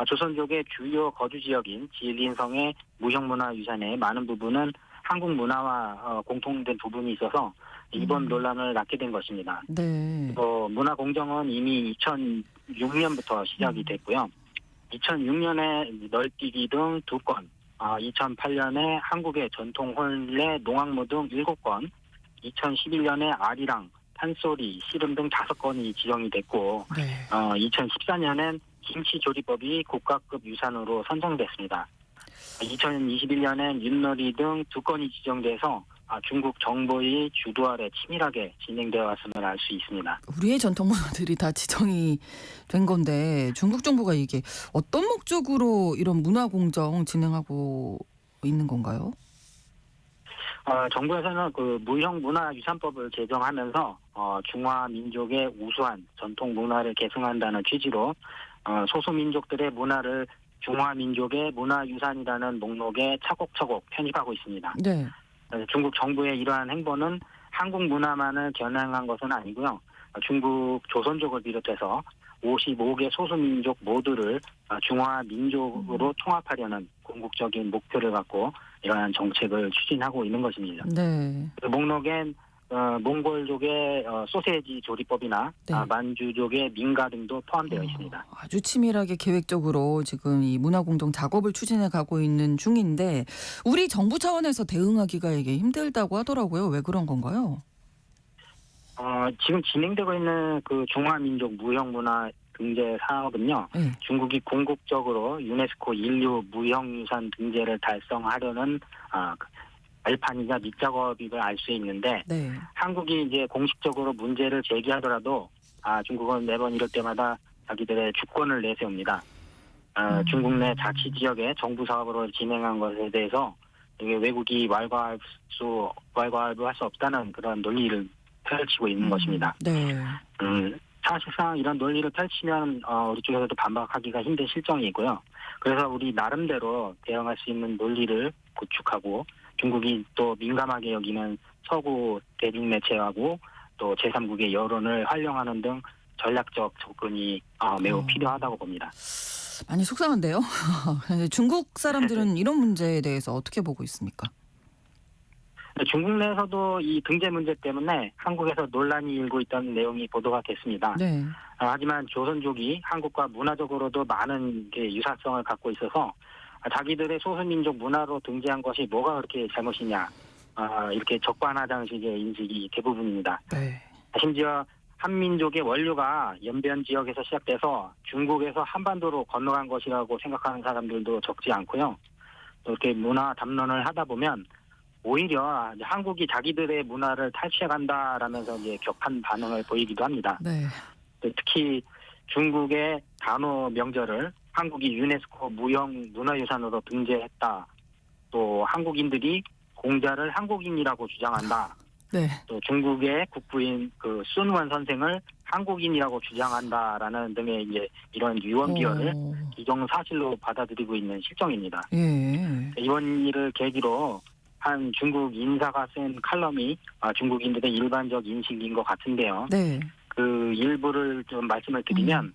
조선족의 주요 거주 지역인 지린성의 무형문화유산의 많은 부분은 한국 문화와 공통된 부분이 있어서 이번 논란을 낳게 된 것입니다. 네. 문화공정은 이미 2006년부터 시작이 됐고요. 2006년에 널뛰기 등 2건, 2008년에 한국의 전통 혼례 농악무 등 7건, 2011년에 아리랑, 판소리, 씨름 등 5건이 지정이 됐고, 네. 2014년엔 김치조리법이 국가급 유산으로 선정됐습니다. 2021년엔 윷놀이 등 2건이 지정돼서 중국 정부의 주도 아래 치밀하게 진행되어 왔음을 알 수 있습니다. 우리의 전통 문화들이 다 지정이 된 건데 중국 정부가 이게 어떤 목적으로 이런 문화 공정 진행하고 있는 건가요? 정부에서는 그 무형문화유산법을 제정하면서 중화 민족의 우수한 전통 문화를 계승한다는 취지로 소수민족들의 문화를 중화민족의 문화유산이라는 목록에 차곡차곡 편입하고 있습니다. 네. 중국 정부의 이러한 행보는 한국 문화만을 겨냥한 것은 아니고요. 중국 조선족을 비롯해서 55개 소수민족 모두를 중화민족으로 통합하려는 궁극적인 목표를 갖고 이러한 정책을 추진하고 있는 것입니다. 네. 그 목록엔 몽골족의 소세지 조리법이나 네. 만주족의 민가 등도 포함되어 있습니다. 아주 치밀하게 계획적으로 지금 이 문화공정 작업을 추진해 가고 있는 중인데 우리 정부 차원에서 대응하기가 이게 힘들다고 하더라고요. 왜 그런 건가요? 지금 진행되고 있는 그 중화민족 무형문화 등재 사업은요. 네. 중국이 궁극적으로 유네스코 인류 무형유산 등재를 달성하려는 발판이자 밑작업임을 알 수 있는데 네. 한국이 이제 공식적으로 문제를 제기하더라도 중국은 매번 이럴 때마다 자기들의 주권을 내세웁니다. 중국 내 자치 지역의 정부 사업으로 진행한 것에 대해서 이게 외국이 왈가왈부할 수 없다는 그런 논리를 펼치고 있는 것입니다. 네. 사실상 이런 논리를 펼치면 우리 쪽에서도 반박하기가 힘든 실정이고요. 그래서 우리 나름대로 대응할 수 있는 논리를 구축하고 중국이 또 민감하게 여기는 서구 대중 매체하고 또 제3국의 여론을 활용하는 등 전략적 접근이 매우 필요하다고 봅니다. 많이 속상한데요. 중국 사람들은 이런 문제에 대해서 어떻게 보고 있습니까? 중국 내에서도 이 등재 문제 때문에 한국에서 논란이 일고 있다는 내용이 보도가 됐습니다. 네. 하지만 조선족이 한국과 문화적으로도 많은 유사성을 갖고 있어서 자기들의 소수민족 문화로 등재한 것이 뭐가 그렇게 잘못이냐 이렇게 적반하장식의 인식이 대부분입니다. 네. 심지어 한민족의 원류가 연변 지역에서 시작돼서 중국에서 한반도로 건너간 것이라고 생각하는 사람들도 적지 않고요. 또 이렇게 문화 담론을 하다 보면 오히려 한국이 자기들의 문화를 탈취해간다라면서 이제 격한 반응을 보이기도 합니다. 네. 특히 중국의 단오 명절을 한국이 유네스코 무형 문화유산으로 등재했다. 또 한국인들이 공자를 한국인이라고 주장한다. 네. 또 중국의 국부인 그 순원 선생을 한국인이라고 주장한다라는 등의 이제 이런 유언 비어를 기정 사실로 받아들이고 있는 실정입니다. 예. 이번 일을 계기로 한 중국 인사가 쓴 칼럼이 중국인들의 일반적 인식인 것 같은데요. 네. 그 일부를 좀 말씀을 드리면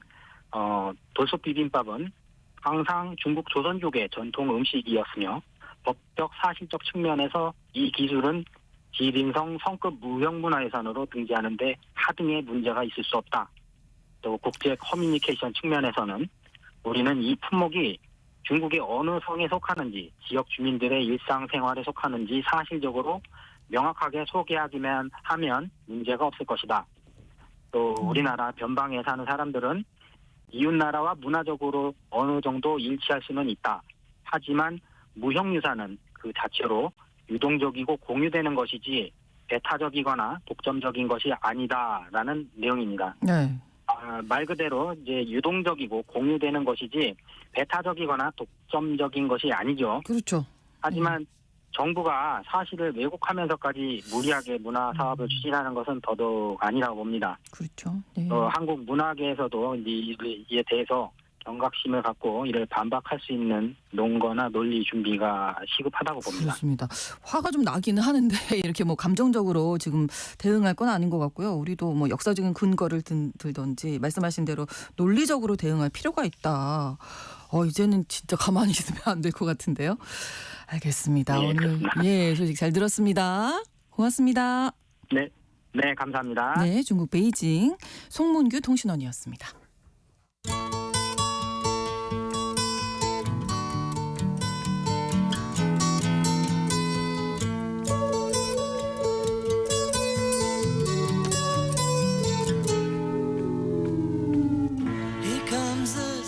돌솥 비빔밥은 항상 중국 조선족의 전통 음식이었으며 법적 사실적 측면에서 이 기술은 지린성 성급 무형문화유산으로 등재하는데 하등의 문제가 있을 수 없다. 또 국제 커뮤니케이션 측면에서는 우리는 이 품목이 중국의 어느 성에 속하는지 지역 주민들의 일상생활에 속하는지 사실적으로 명확하게 소개하기만 하면 문제가 없을 것이다. 또 우리나라 변방에 사는 사람들은 이웃나라와 문화적으로 어느 정도 일치할 수는 있다. 하지만 무형유산은 그 자체로 유동적이고 공유되는 것이지 배타적이거나 독점적인 것이 아니다라는 내용입니다. 네. 말 그대로 이제 유동적이고 공유되는 것이지 배타적이거나 독점적인 것이 아니죠. 그렇죠. 하지만 정부가 사실을 왜곡하면서까지 무리하게 문화 사업을 추진하는 것은 더더욱 아니라고 봅니다. 그렇죠. 네. 한국 문화계에서도 이에 대해서 경각심을 갖고 이를 반박할 수 있는 논거나 논리 준비가 시급하다고 봅니다. 그렇습니다. 화가 좀 나기는 하는데 이렇게 뭐 감정적으로 지금 대응할 건 아닌 것 같고요. 우리도 뭐 역사적인 근거를 들던지 말씀하신 대로 논리적으로 대응할 필요가 있다. 이제는 진짜 가만히 있으면 안 될 것 같은데요. 알겠습니다. 예, 오늘 그렇습니다. 소식 잘 들었습니다. 고맙습니다. 네, 네, 감사합니다. 네, 중국 베이징 송문규 통신원이었습니다.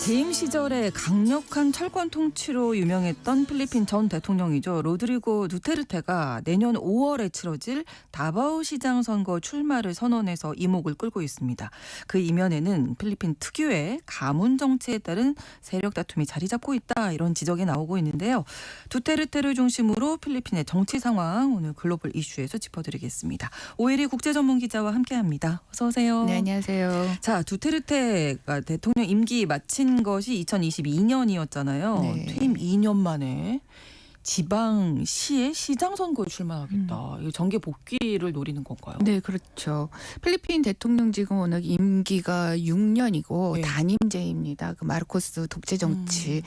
재임 시절에 강력한 철권 통치로 유명했던 필리핀 전 대통령이죠. 로드리고 두테르테가 내년 5월에 치러질 다바오 시장 선거 출마를 선언해서 이목을 끌고 있습니다. 그 이면에는 필리핀 특유의 가문 정치에 따른 세력 다툼이 자리 잡고 있다, 이런 지적이 나오고 있는데요. 두테르테를 중심으로 필리핀의 정치 상황 오늘 글로벌 이슈에서 짚어드리겠습니다. 오혜리 국제전문기자와 함께합니다. 어서 오세요. 네, 안녕하세요. 자, 두테르테가 대통령 임기 마친 것이 2022년이었잖아요. 네. 퇴임 2년 만에 지방시의 시장 선거에 출마하겠다. 이거 정계 복귀를 노리는 건가요? 네, 그렇죠. 필리핀 대통령 지금 워낙 임기가 6년이고 네. 단임제입니다. 그 마르코스 독재 정치의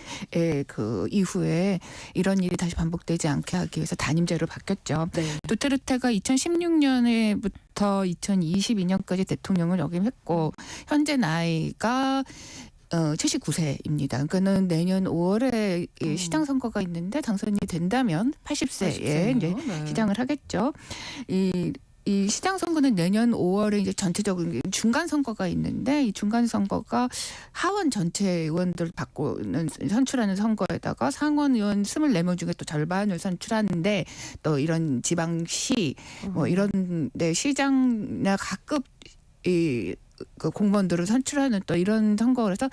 그 이후에 이런 일이 다시 반복되지 않게 하기 위해서 단임제로 바뀌었죠. 네. 두테르테가 2016년부터 2022년까지 대통령을 역임했고 현재 나이가 79세입니다. 그러니까는 내년 5월에 시장 선거가 있는데 당선이 된다면 80세에 이제 네. 시장을 하겠죠. 이 시장 선거는 내년 5월에 이제 전체적으로 중간 선거가 있는데 이 중간 선거가 하원 전체 의원들 바꾸는 선출하는 선거에다가 상원 의원 24명 중에 또 절반을 선출하는데 또 이런 지방시 뭐 이런 데 시장이나 각급 그 공무원들을 선출하는 또 이런 선거라서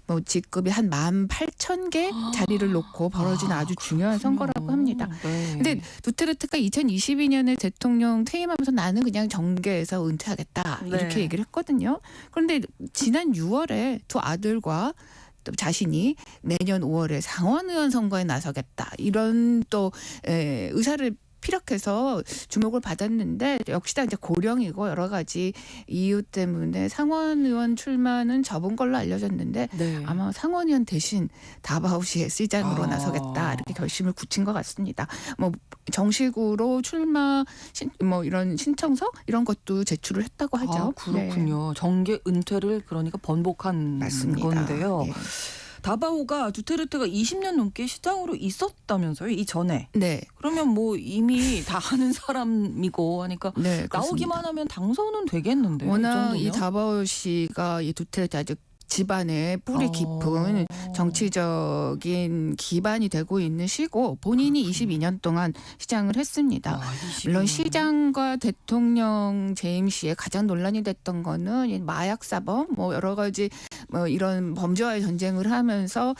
뭐 직급이 한 18,000개 자리를 놓고 벌어진 아주 중요한 선거라고 합니다. 네. 근데 두테르테가 2022년에 대통령 퇴임하면서 나는 그냥 정계에서 은퇴하겠다 이렇게 네. 얘기를 했거든요. 그런데 지난 6월에 두 아들과 또 자신이 내년 5월에 상원의원 선거에 나서겠다 이런 또 의사를 피력해서 주목을 받았는데 역시나 이제 고령이고 여러 가지 이유 때문에 상원 의원 출마는 접은 걸로 알려졌는데 네. 아마 상원 의원 대신 다바오시의 시장으로 아. 나서겠다 이렇게 결심을 굳힌 것 같습니다. 뭐 정식으로 출마 뭐 이런 신청서 이런 것도 제출을 했다고 하죠. 아, 그렇군요. 정계 은퇴를 그러니까 번복한 맞습니다. 건데요. 예. 다바오가 두테르테가 20년 넘게 시장으로 있었다면서요? 이전에. 네. 그러면 뭐 이미 다 아는 사람이고 하니까 네, 나오기만 하면 당선은 되겠는데요. 워낙 이 정도면? 다바오시가 이 두테르테 아주 집안에 뿌리 깊은 정치적인 기반이 되고 있는 시고 본인이 22년 동안 시장을 했습니다. 물론 시장과 대통령 재임 시에 가장 논란이 됐던 거는 이 마약 사범 뭐 여러 가지 뭐 이런 범죄와의 전쟁을 하면서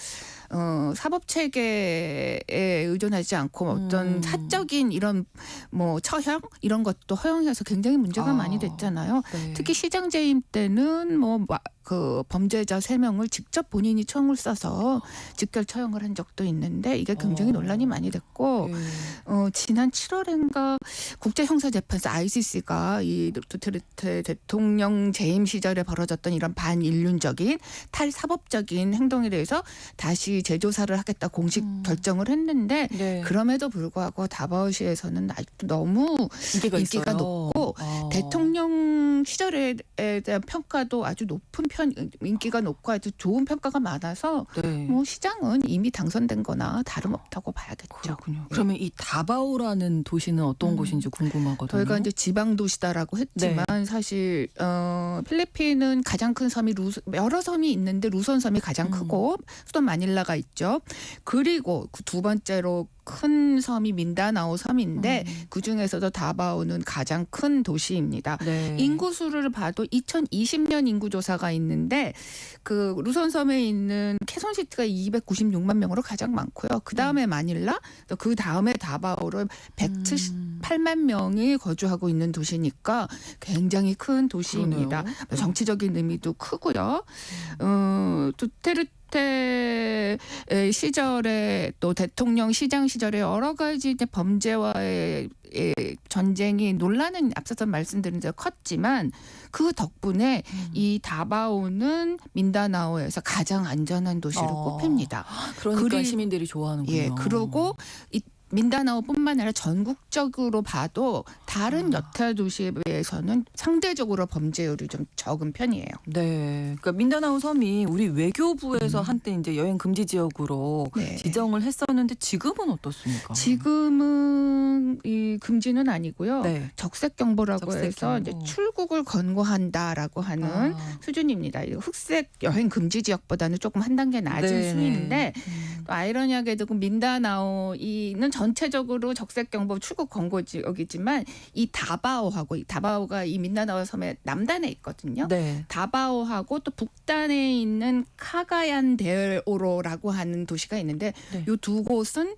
사법 체계에 의존하지 않고 어떤 사적인 이런 뭐 처형 이런 것도 허용해서 굉장히 문제가 많이 됐잖아요. 네. 특히 시장 재임 때는 뭐 그 범죄자 3명을 직접 본인이 총을 쏴서 직결 처형을 한 적도 있는데 이게 굉장히 논란이 많이 됐고 지난 7월인가 국제형사재판소 ICC가 이 두테르테 대통령 재임 시절에 벌어졌던 이런 반인륜적인 탈사법적인 행동에 대해서 다시 재조사를 하겠다 공식 결정을 했는데 네. 그럼에도 불구하고 다바오시에서는 아직도 너무 인기가 높고 대통령 시절에 대한 평가도 아주 높은 인기가 높고 아주 좋은 평가가 많아서 네. 뭐 시장은 이미 당선된 거나 다름없다고 봐야겠죠. 그렇군요. 네. 그러면 이 다바오라는 도시는 어떤 곳인지 궁금하거든요. 저희가 이제 지방 도시다라고 했지만 사실 필리핀은 가장 큰 섬이 여러 섬이 있는데 루손 섬이 가장 크고 수도 마닐라가 있죠. 그리고 그 두 번째로 큰 섬이 민다나오 섬인데 그중에서도 다바오는 가장 큰 도시입니다. 네. 인구수를 봐도 2020년 인구조사가 있는데 그 루손 섬에 있는 케손시티가 296만 명으로 가장 많고요. 그 다음에 마닐라, 또 그 다음에 다바오로 178만 명이 거주하고 있는 도시니까 굉장히 큰 도시입니다. 그러네요. 정치적인 의미도 크고요. 두테르테 두테르테 시절에 또 대통령 시장 시절에 여러 가지 이제 범죄와의 전쟁이 논란은 앞서서 말씀드린 대로 컸지만 그 덕분에 이 다바오는 민다나오에서 가장 안전한 도시로 꼽힙니다. 그러니까 시민들이 좋아하는군요. 예, 그리고 이 민다나오뿐만 아니라 전국적으로 봐도 다른 여타 도시에 비해서는 상대적으로 범죄율이 좀 적은 편이에요. 네, 그러니까 민다나오 섬이 우리 외교부에서 한때 이제 여행 금지 지역으로 네. 지정을 했었는데 지금은 어떻습니까? 지금은 이 금지는 아니고요. 네. 적색 경보라고 적색 해서 경보. 이제 출국을 권고한다라고 하는 수준입니다. 이 흑색 여행 금지 지역보다는 조금 한 단계 낮은 네네. 수준인데 또 아이러니하게도 그 민다나오는 전체적으로 적색 경보 출국 권고 지역이지만 이 다바오가 이 민다나오 섬의 남단에 있거든요. 네. 다바오하고 또 북단에 있는 카가얀데오로라고 하는 도시가 있는데 네. 이 두 곳은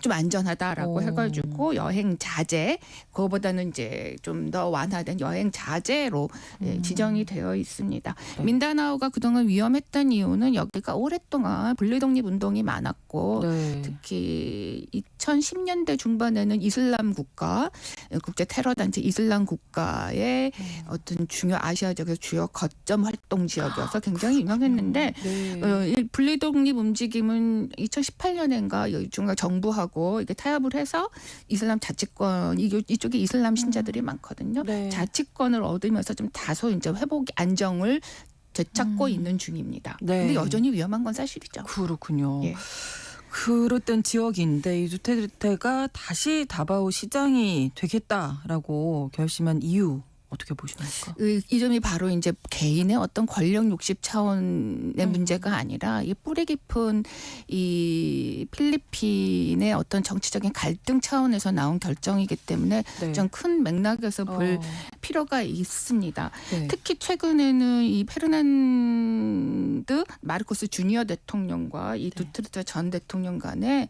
좀 안전하다라고 오. 해가지고 여행 자제, 그거보다는 이제 좀 더 완화된 여행 자제로 지정이 되어 있습니다. 네. 민다나오가 그동안 위험했던 이유는 여기가 오랫동안 분리독립 운동이 많았고 네. 특히 2010년대 중반에는 이슬람 국가, 국제 테러 단체 이슬람 국가의 어떤 아시아 지역의 주요 거점 활동 지역이어서 굉장히 유명했는데 네. 이 분리독립 움직임은 2018년인가 중국 정부하고 이게 타협을 해서 이슬람 자치권 이쪽에 이슬람 신자들이 많거든요. 네. 자치권을 얻으면서 좀 다소 이제 안정을 되찾고 있는 중입니다. 네. 근데 여전히 위험한 건 사실이죠. 그렇군요. 예. 그랬던 지역인데 이 두테르테가 다시 다바오 시장이 되겠다라고 결심한 이유 어떻게 보십니까? 이 점이 바로 이제 개인의 어떤 권력 욕심 차원의 문제가 아니라 이 뿌리 깊은 이 필리핀의 어떤 정치적인 갈등 차원에서 나온 결정이기 때문에 네. 좀 큰 맥락에서 볼 필요가 있습니다. 네. 특히 최근에는 이 페르난드 마르코스 주니어 대통령과 이 두테르테 전 대통령 간의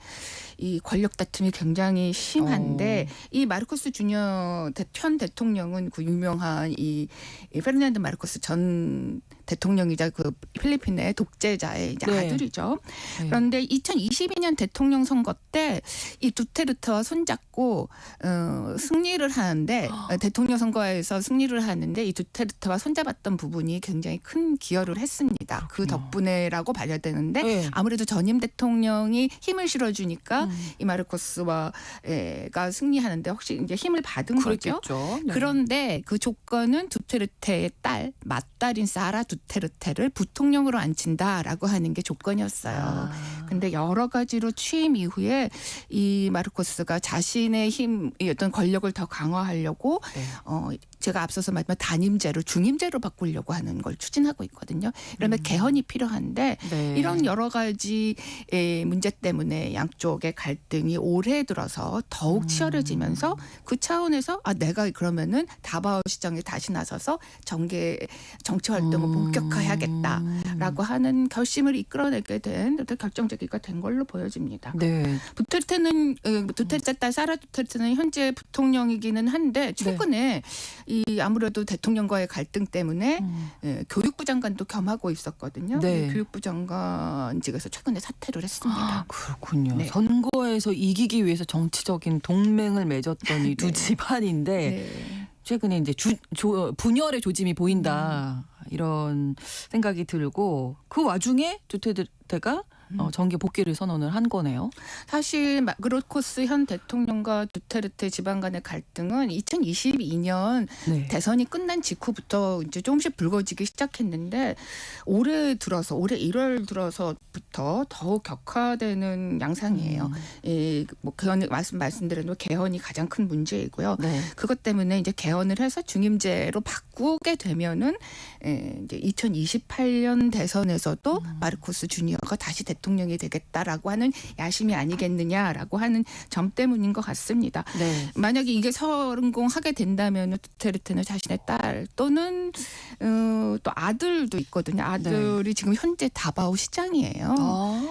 이 권력 다툼이 굉장히 심한데 이 마르코스 주니어 현 대통령은 그 유명한 이 페르난드 마르코스 전 대통령이자 그 필리핀의 독재자의 이제 네. 아들이죠. 네. 그런데 2022년 대통령 선거 때 이 두테르테와 손잡고 승리를 하는데 대통령 선거에서 승리를 하는데 이 두테르테와 손잡았던 부분이 굉장히 큰 기여를 했습니다. 그 덕분에라고 봐야 되는데 네. 아무래도 전임 대통령이 힘을 실어주니까 이 마르코스가 승리하는데 혹시 이제 힘을 받은 거죠. 그렇겠죠. 네. 그런데 그 조건은 두테르테의 딸, 맏딸인 사라 두테르테를 부통령으로 앉힌다라고 하는 게 조건이었어요. 근데 여러 가지로 취임 이후에 이 마르코스가 자신의 어떤 권력을 더 강화하려고 제가 앞서서 말했지만 단임제로 중임제로 바꾸려고 하는 걸 추진하고 있거든요. 그러면 개헌이 필요한데 네. 이런 여러 가지 문제 때문에 양쪽의 갈등이 올해 들어서 더욱 치열해지면서 그 차원에서 내가 그러면은 다바오 시장에 다시 나서서 정치 활동을 본격화해야겠다라고 하는 결심을 이끌어내게 된 결정적이가 된 걸로 보여집니다. 네. 두테르테 딸 사라 두테르테는 현재 부통령이기는 한데 최근에 이 아무래도 대통령과의 갈등 때문에 교육부 장관도 겸하고 있었거든요. 네. 교육부 장관직에서 최근에 사퇴를 했습니다. 그렇군요. 네. 선거에서 이기기 위해서 정치적인 동맹을 맺었던 이 두 네. 집안인데 네. 최근에 이제 분열의 조짐이 보인다 이런 생각이 들고 그 와중에 두테르테가 정계 복귀를 선언을 한 거네요. 사실 마르코스 현 대통령과 두테르테 집안 간의 갈등은 2022년 네. 대선이 끝난 직후부터 이제 조금씩 불거지기 시작했는데 올해 1월 들어서부터 더욱 격화되는 양상이에요. 말씀드린 대로 개헌이 가장 큰 문제이고요. 네. 그것 때문에 이제 개헌을 해서 중임제로 바꾸게 되면은 이제 2028년 대선에서도 마르코스 주니어가 다시 대통령이 되겠다라고 하는 야심이 아니겠느냐라고 하는 점 때문인 것 같습니다. 네. 만약에 이게 성공하게 된다면 두테르테는 자신의 딸 또는 또 아들도 있거든요. 아들이 지금 현재 다바오 시장이에요.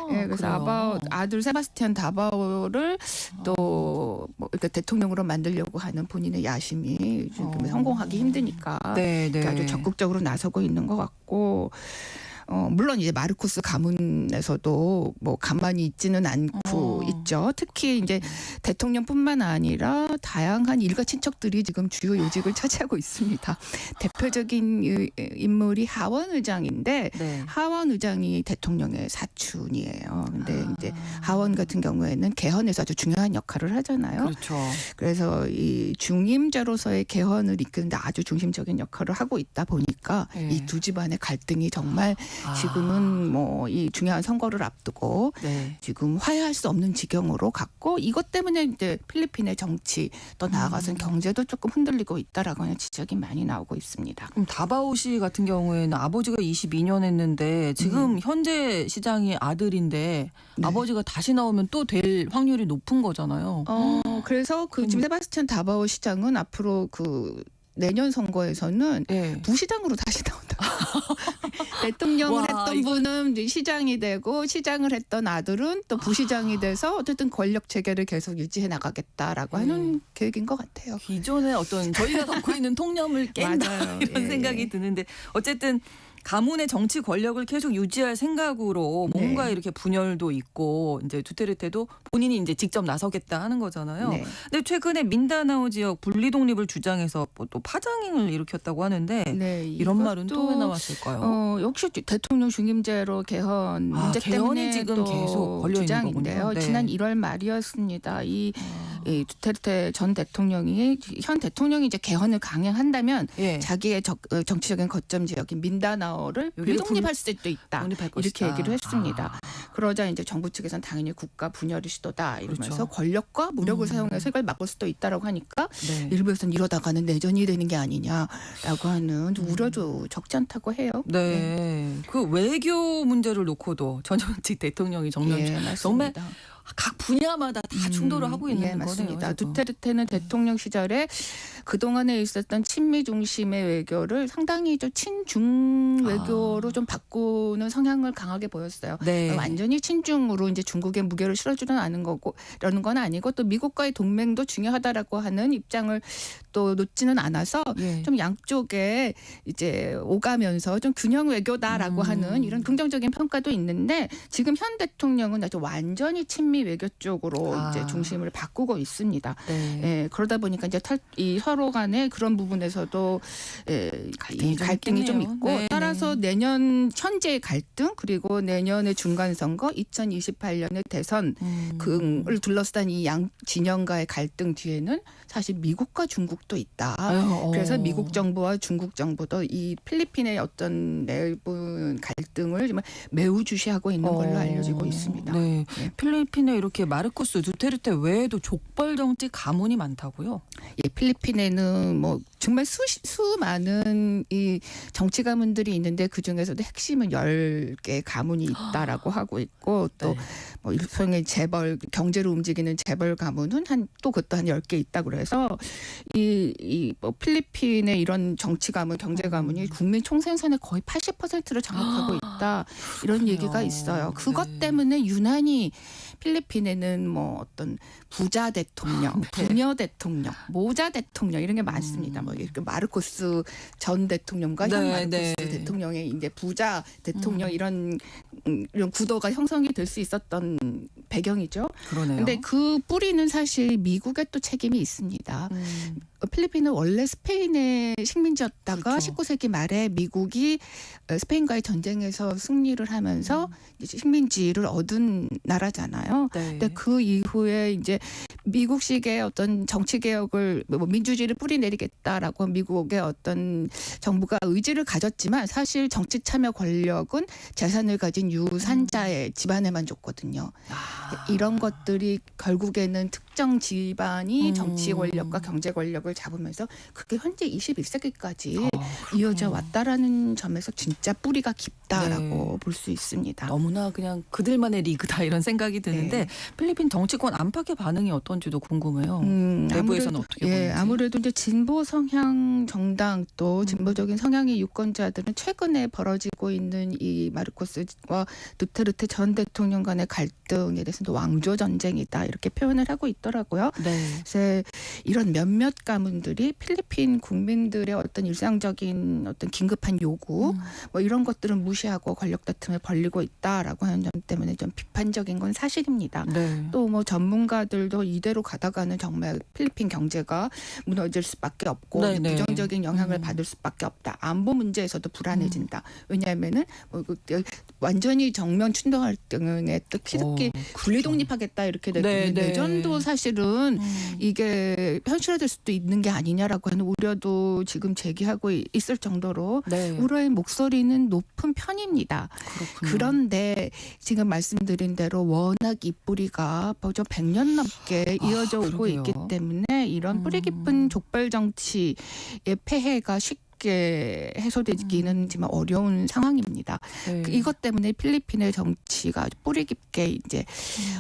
그래서 그래요? 아들 세바스티안 다바오를 또 이렇게 대통령으로 만들려고 하는 본인의 야심이 지금 성공하기 힘드니까 네, 네. 아주 적극적으로 나서고 있는 것 같고 물론 이제 마르코스 가문에서도 뭐 가만히 있지는 않고 있죠. 특히 이제 대통령뿐만 아니라 다양한 일가 친척들이 지금 주요 요직을 차지하고 있습니다. 대표적인 인물이 하원 의장인데 네. 하원 의장이 대통령의 사촌이에요. 근데 이제 하원 같은 경우에는 개헌에서 아주 중요한 역할을 하잖아요. 그렇죠. 그래서 이 중임자로서의 개헌을 이끄는데 아주 중심적인 역할을 하고 있다 보니까 네. 이 두 집안의 갈등이 정말 지금은 뭐 이 중요한 선거를 앞두고 네. 지금 화해할 수 없는 지경으로 갔고 이것 때문에 이제 필리핀의 정치 또 나아가서는 경제도 조금 흔들리고 있다라고 하는 지적이 많이 나오고 있습니다. 그럼 다바오 씨 같은 경우에는 아버지가 22년 했는데 지금 현재 시장이 아들인데 네. 아버지가 다시 나오면 또 될 확률이 높은 거잖아요. 그래서 그 지금 세바스찬 다바오 시장은 앞으로 그 내년 선거에서는 네. 부시장으로 다시 나온다. 대통령을 와, 했던 분은 이제 시장이 되고 시장을 했던 아들은 또 부시장이 돼서 어쨌든 권력 체계를 계속 유지해 나가겠다라고 하는 계획인 것 같아요. 기존의 어떤 저희가 갖고 있는 통념을 깬다 맞아요. 이런 예. 생각이 드는데 어쨌든 가문의 정치 권력을 계속 유지할 생각으로 뭔가 네. 이렇게 분열도 있고 이제 두테르테도 본인이 이제 직접 나서겠다 하는 거잖아요. 네. 근데 최근에 민다나오 지역 분리 독립을 주장해서 뭐또 파장을 일으켰다고 하는데 네, 이런 말은 이것도, 또 왜 나왔을까요? 역시 대통령 중임제로 개헌 문제 개헌이 때문에 지금 또 계속 걸려 있는 주장인데요. 거군요. 네. 지난 1월 말이었습니다. 이 두테르테 전 대통령이 현 대통령이 이제 개헌을 강행한다면 예. 자기의 정치적인 거점 지역인 민다나오를 여기를 독립할 수도 있다. 독립할 이렇게 것이다. 얘기를 했습니다. 그러자 이제 정부 측에서는 당연히 국가 분열의 시도다 이러면서 그렇죠. 권력과 무력을 사용해서 이걸 막을 수도 있다라고 하니까 네. 일부에서는 이러다가는 내전이 되는 게 아니냐라고 하는 우려도 적지 않다고 해요. 네. 그 외교 문제를 놓고도 전현직 대통령이 정말 예, 정말 맞습니다. 각 분야마다 다 충돌을 하고 있는 예, 거네요. 맞습니다. 지금. 두테르테는 대통령 시절에 그동안에 있었던 친미 중심의 외교를 상당히 좀 친중 외교로 좀 바꾸는 성향을 강하게 보였어요. 네. 완전히 친중으로 이제 중국에 무게를 실어주는 않은 거고 이러는 건 아니고 또 미국과의 동맹도 중요하다라고 하는 입장을 또 놓지는 않아서 예. 좀 양쪽에 이제 오가면서 좀 균형 외교다라고 하는 이런 긍정적인 평가도 있는데 지금 현 대통령은 아주 완전히 친미 외교 쪽으로 이제 중심을 바꾸고 있습니다. 네. 예, 그러다 보니까 이제 이 서로 간에 그런 부분에서도 갈등이 좀 있겠네요. 있고 네, 따라서 내년 현재의 갈등 그리고 내년의 중간 선거 2028년의 대선 을 둘러싼 이 양 진영과의 갈등 뒤에는 사실 미국과 중국도 있다. 그래서 미국 정부와 중국 정부도 이 필리핀의 어떤 내부 갈등을 정말 매우 주시하고 있는 걸로 알려지고 있습니다. 네. 예. 필리핀에 이렇게 마르코스 두테르테 외에도 족벌 정치 가문이 많다고요? 예, 필리핀에는 뭐 정말 수많은 이 정치 가문들이 있는데 그 중에서도 핵심은 10개 가문이 있다라고 하고 있고 또 뭐 일종의 재벌 경제로 움직이는 재벌 가문은 또 그것도 한 10개 있다고 그래서 뭐 필리핀의 이런 정치 가문, 경제 가문이 국민 총생산의 거의 80%를 장악하고 있다. 이런 얘기가 있어요. 그것 때문에 유난히 필리핀에는 뭐 어떤 부자 대통령, 부녀 대통령, 모자 대통령 이런 게 많습니다. 뭐 이렇게 마르코스 전 대통령과 현 마르코스 대통령의 이제 부자 대통령 이런 구도가 형성이 될 수 있었던 배경이죠. 그러네요. 근데 그 뿌리는 사실 미국의 또 책임이 있습니다. 필리핀은 원래 스페인의 식민지였다가 그렇죠. 19세기 말에 미국이 스페인과의 전쟁에서 승리를 하면서 이제 식민지를 얻은 나라잖아요. 네. 근데 그 이후에 이제 미국식의 어떤 정치 개혁을 뭐 민주주의를 뿌리내리겠다라고 미국의 어떤 정부가 의지를 가졌지만 사실 정치 참여 권력은 재산을 가진 유산자의 집안에만 줬거든요. 이런 것들이 결국에는 특정 집안이 정치 권력과 경제 권력을 잡으면서 그게 현재 21세기까지 이어져 왔다라는 점에서 진짜 뿌리가 깊다라고 볼 수 있습니다. 너무나 그냥 그들만의 리그다 이런 생각이 드는데 네. 필리핀 정치권 안팎의 반응이 어떤지도 궁금해요. 내부에서는 어떻게 보는지. 아무래도 이제 진보 성향 정당 또 진보적인 성향의 유권자들은 최근에 벌어지고 있는 이 마르코스와 두테르테 전 대통령 간의 갈등에 대해서는 왕조 전쟁이다 이렇게 표현을 하고 있더라고요. 하더라고요. 네. 그래서 이런 몇몇 가문들이 필리핀 국민들의 어떤 일상적인 어떤 긴급한 요구 뭐 이런 것들은 무시하고 권력 다툼에 벌리고 있다라고 하는 점 때문에 좀 비판적인 건 사실입니다. 네. 또 뭐 전문가들도 이대로 가다가는 정말 필리핀 경제가 무너질 수밖에 없고 네, 네. 부정적인 영향을 받을 수밖에 없다. 안보 문제에서도 불안해진다. 왜냐하면은 뭐 완전히 정면 춘동 활동에 또 키스키 분리 독립하겠다 이렇게 되면 네, 네. 내전도 사실은 이게 현실화될 수도 있는 게 아니냐라고 하는 우려도 지금 제기하고 있을 정도로 네. 우려의 목소리는 높은 편입니다. 그렇군요. 그런데 지금 말씀드린 대로 워낙 이 뿌리가 벌써 100년 넘게 이어져 오고 그러게요. 있기 때문에 이런 뿌리 깊은 족발 정치의 폐해가 쉽게 해소되기는 지금 어려운 상황입니다. 네. 이것 때문에 필리핀의 정치가 아주 뿌리 깊게 이제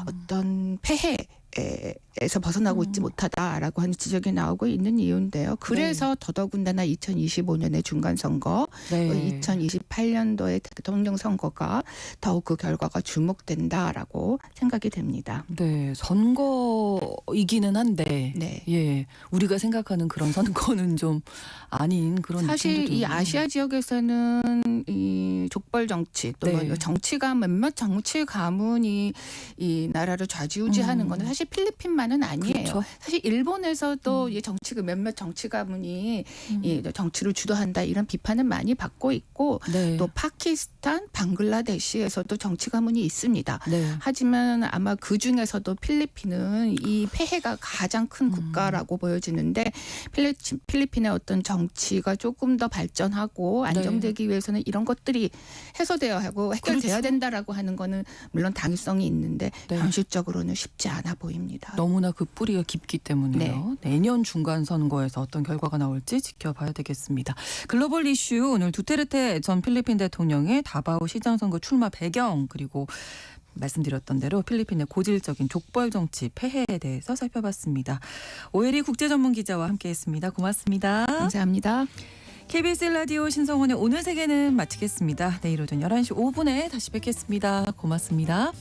어떤 폐해에서 벗어나고 있지 못하다라고 하는 지적이 나오고 있는 이유인데요. 그래서 더더군다나 2025년의 중간선거, 네. 2028년도의 대통령 선거가 더욱 그 결과가 주목된다라고 생각이 됩니다. 네, 선거이기는 한데, 네. 예, 우리가 생각하는 그런 선거는 좀 아닌 그런 사실 느낌도 이 들고. 아시아 지역에서는 이 족벌 정치 또 네. 뭐 정치가 몇몇 정치 가문이 이 나라를 좌지우지하는 거는 사실 필리핀만은 아니에요. 그렇죠. 사실 일본에서도 이 정치가 몇몇 정치 가문이 이 정치를 주도한다 이런 비판은 많이 받고 있고 네. 또 파키스탄, 방글라데시에서도 정치 가문이 있습니다. 네. 하지만 아마 그 중에서도 필리핀은 이 폐해가 가장 큰 국가라고 보여지는데 필리핀의 어떤 정치가 조금 더 발전하고 안정되기 위해서는 이런 것들이 해소되어야 하고 해결돼야 그렇죠. 된다라고 하는 거는 물론 당위성이 있는데 네. 현실적으로는 쉽지 않아 보입니다. 너무나 그 뿌리가 깊기 때문에요. 내년 중간 선거에서 어떤 결과가 나올지 지켜봐야 되겠습니다. 글로벌 이슈 오늘 두테르테 전 필리핀 대통령의 다바오 시장 선거 출마 배경 그리고 말씀드렸던 대로 필리핀의 고질적인 족벌 정치 폐해에 대해서 살펴봤습니다. 오혜리 국제전문기자와 함께했습니다. 고맙습니다. 감사합니다. KBS 라디오 신성원의 오늘 세계는 마치겠습니다. 내일 오전 11시 5분에 다시 뵙겠습니다. 고맙습니다.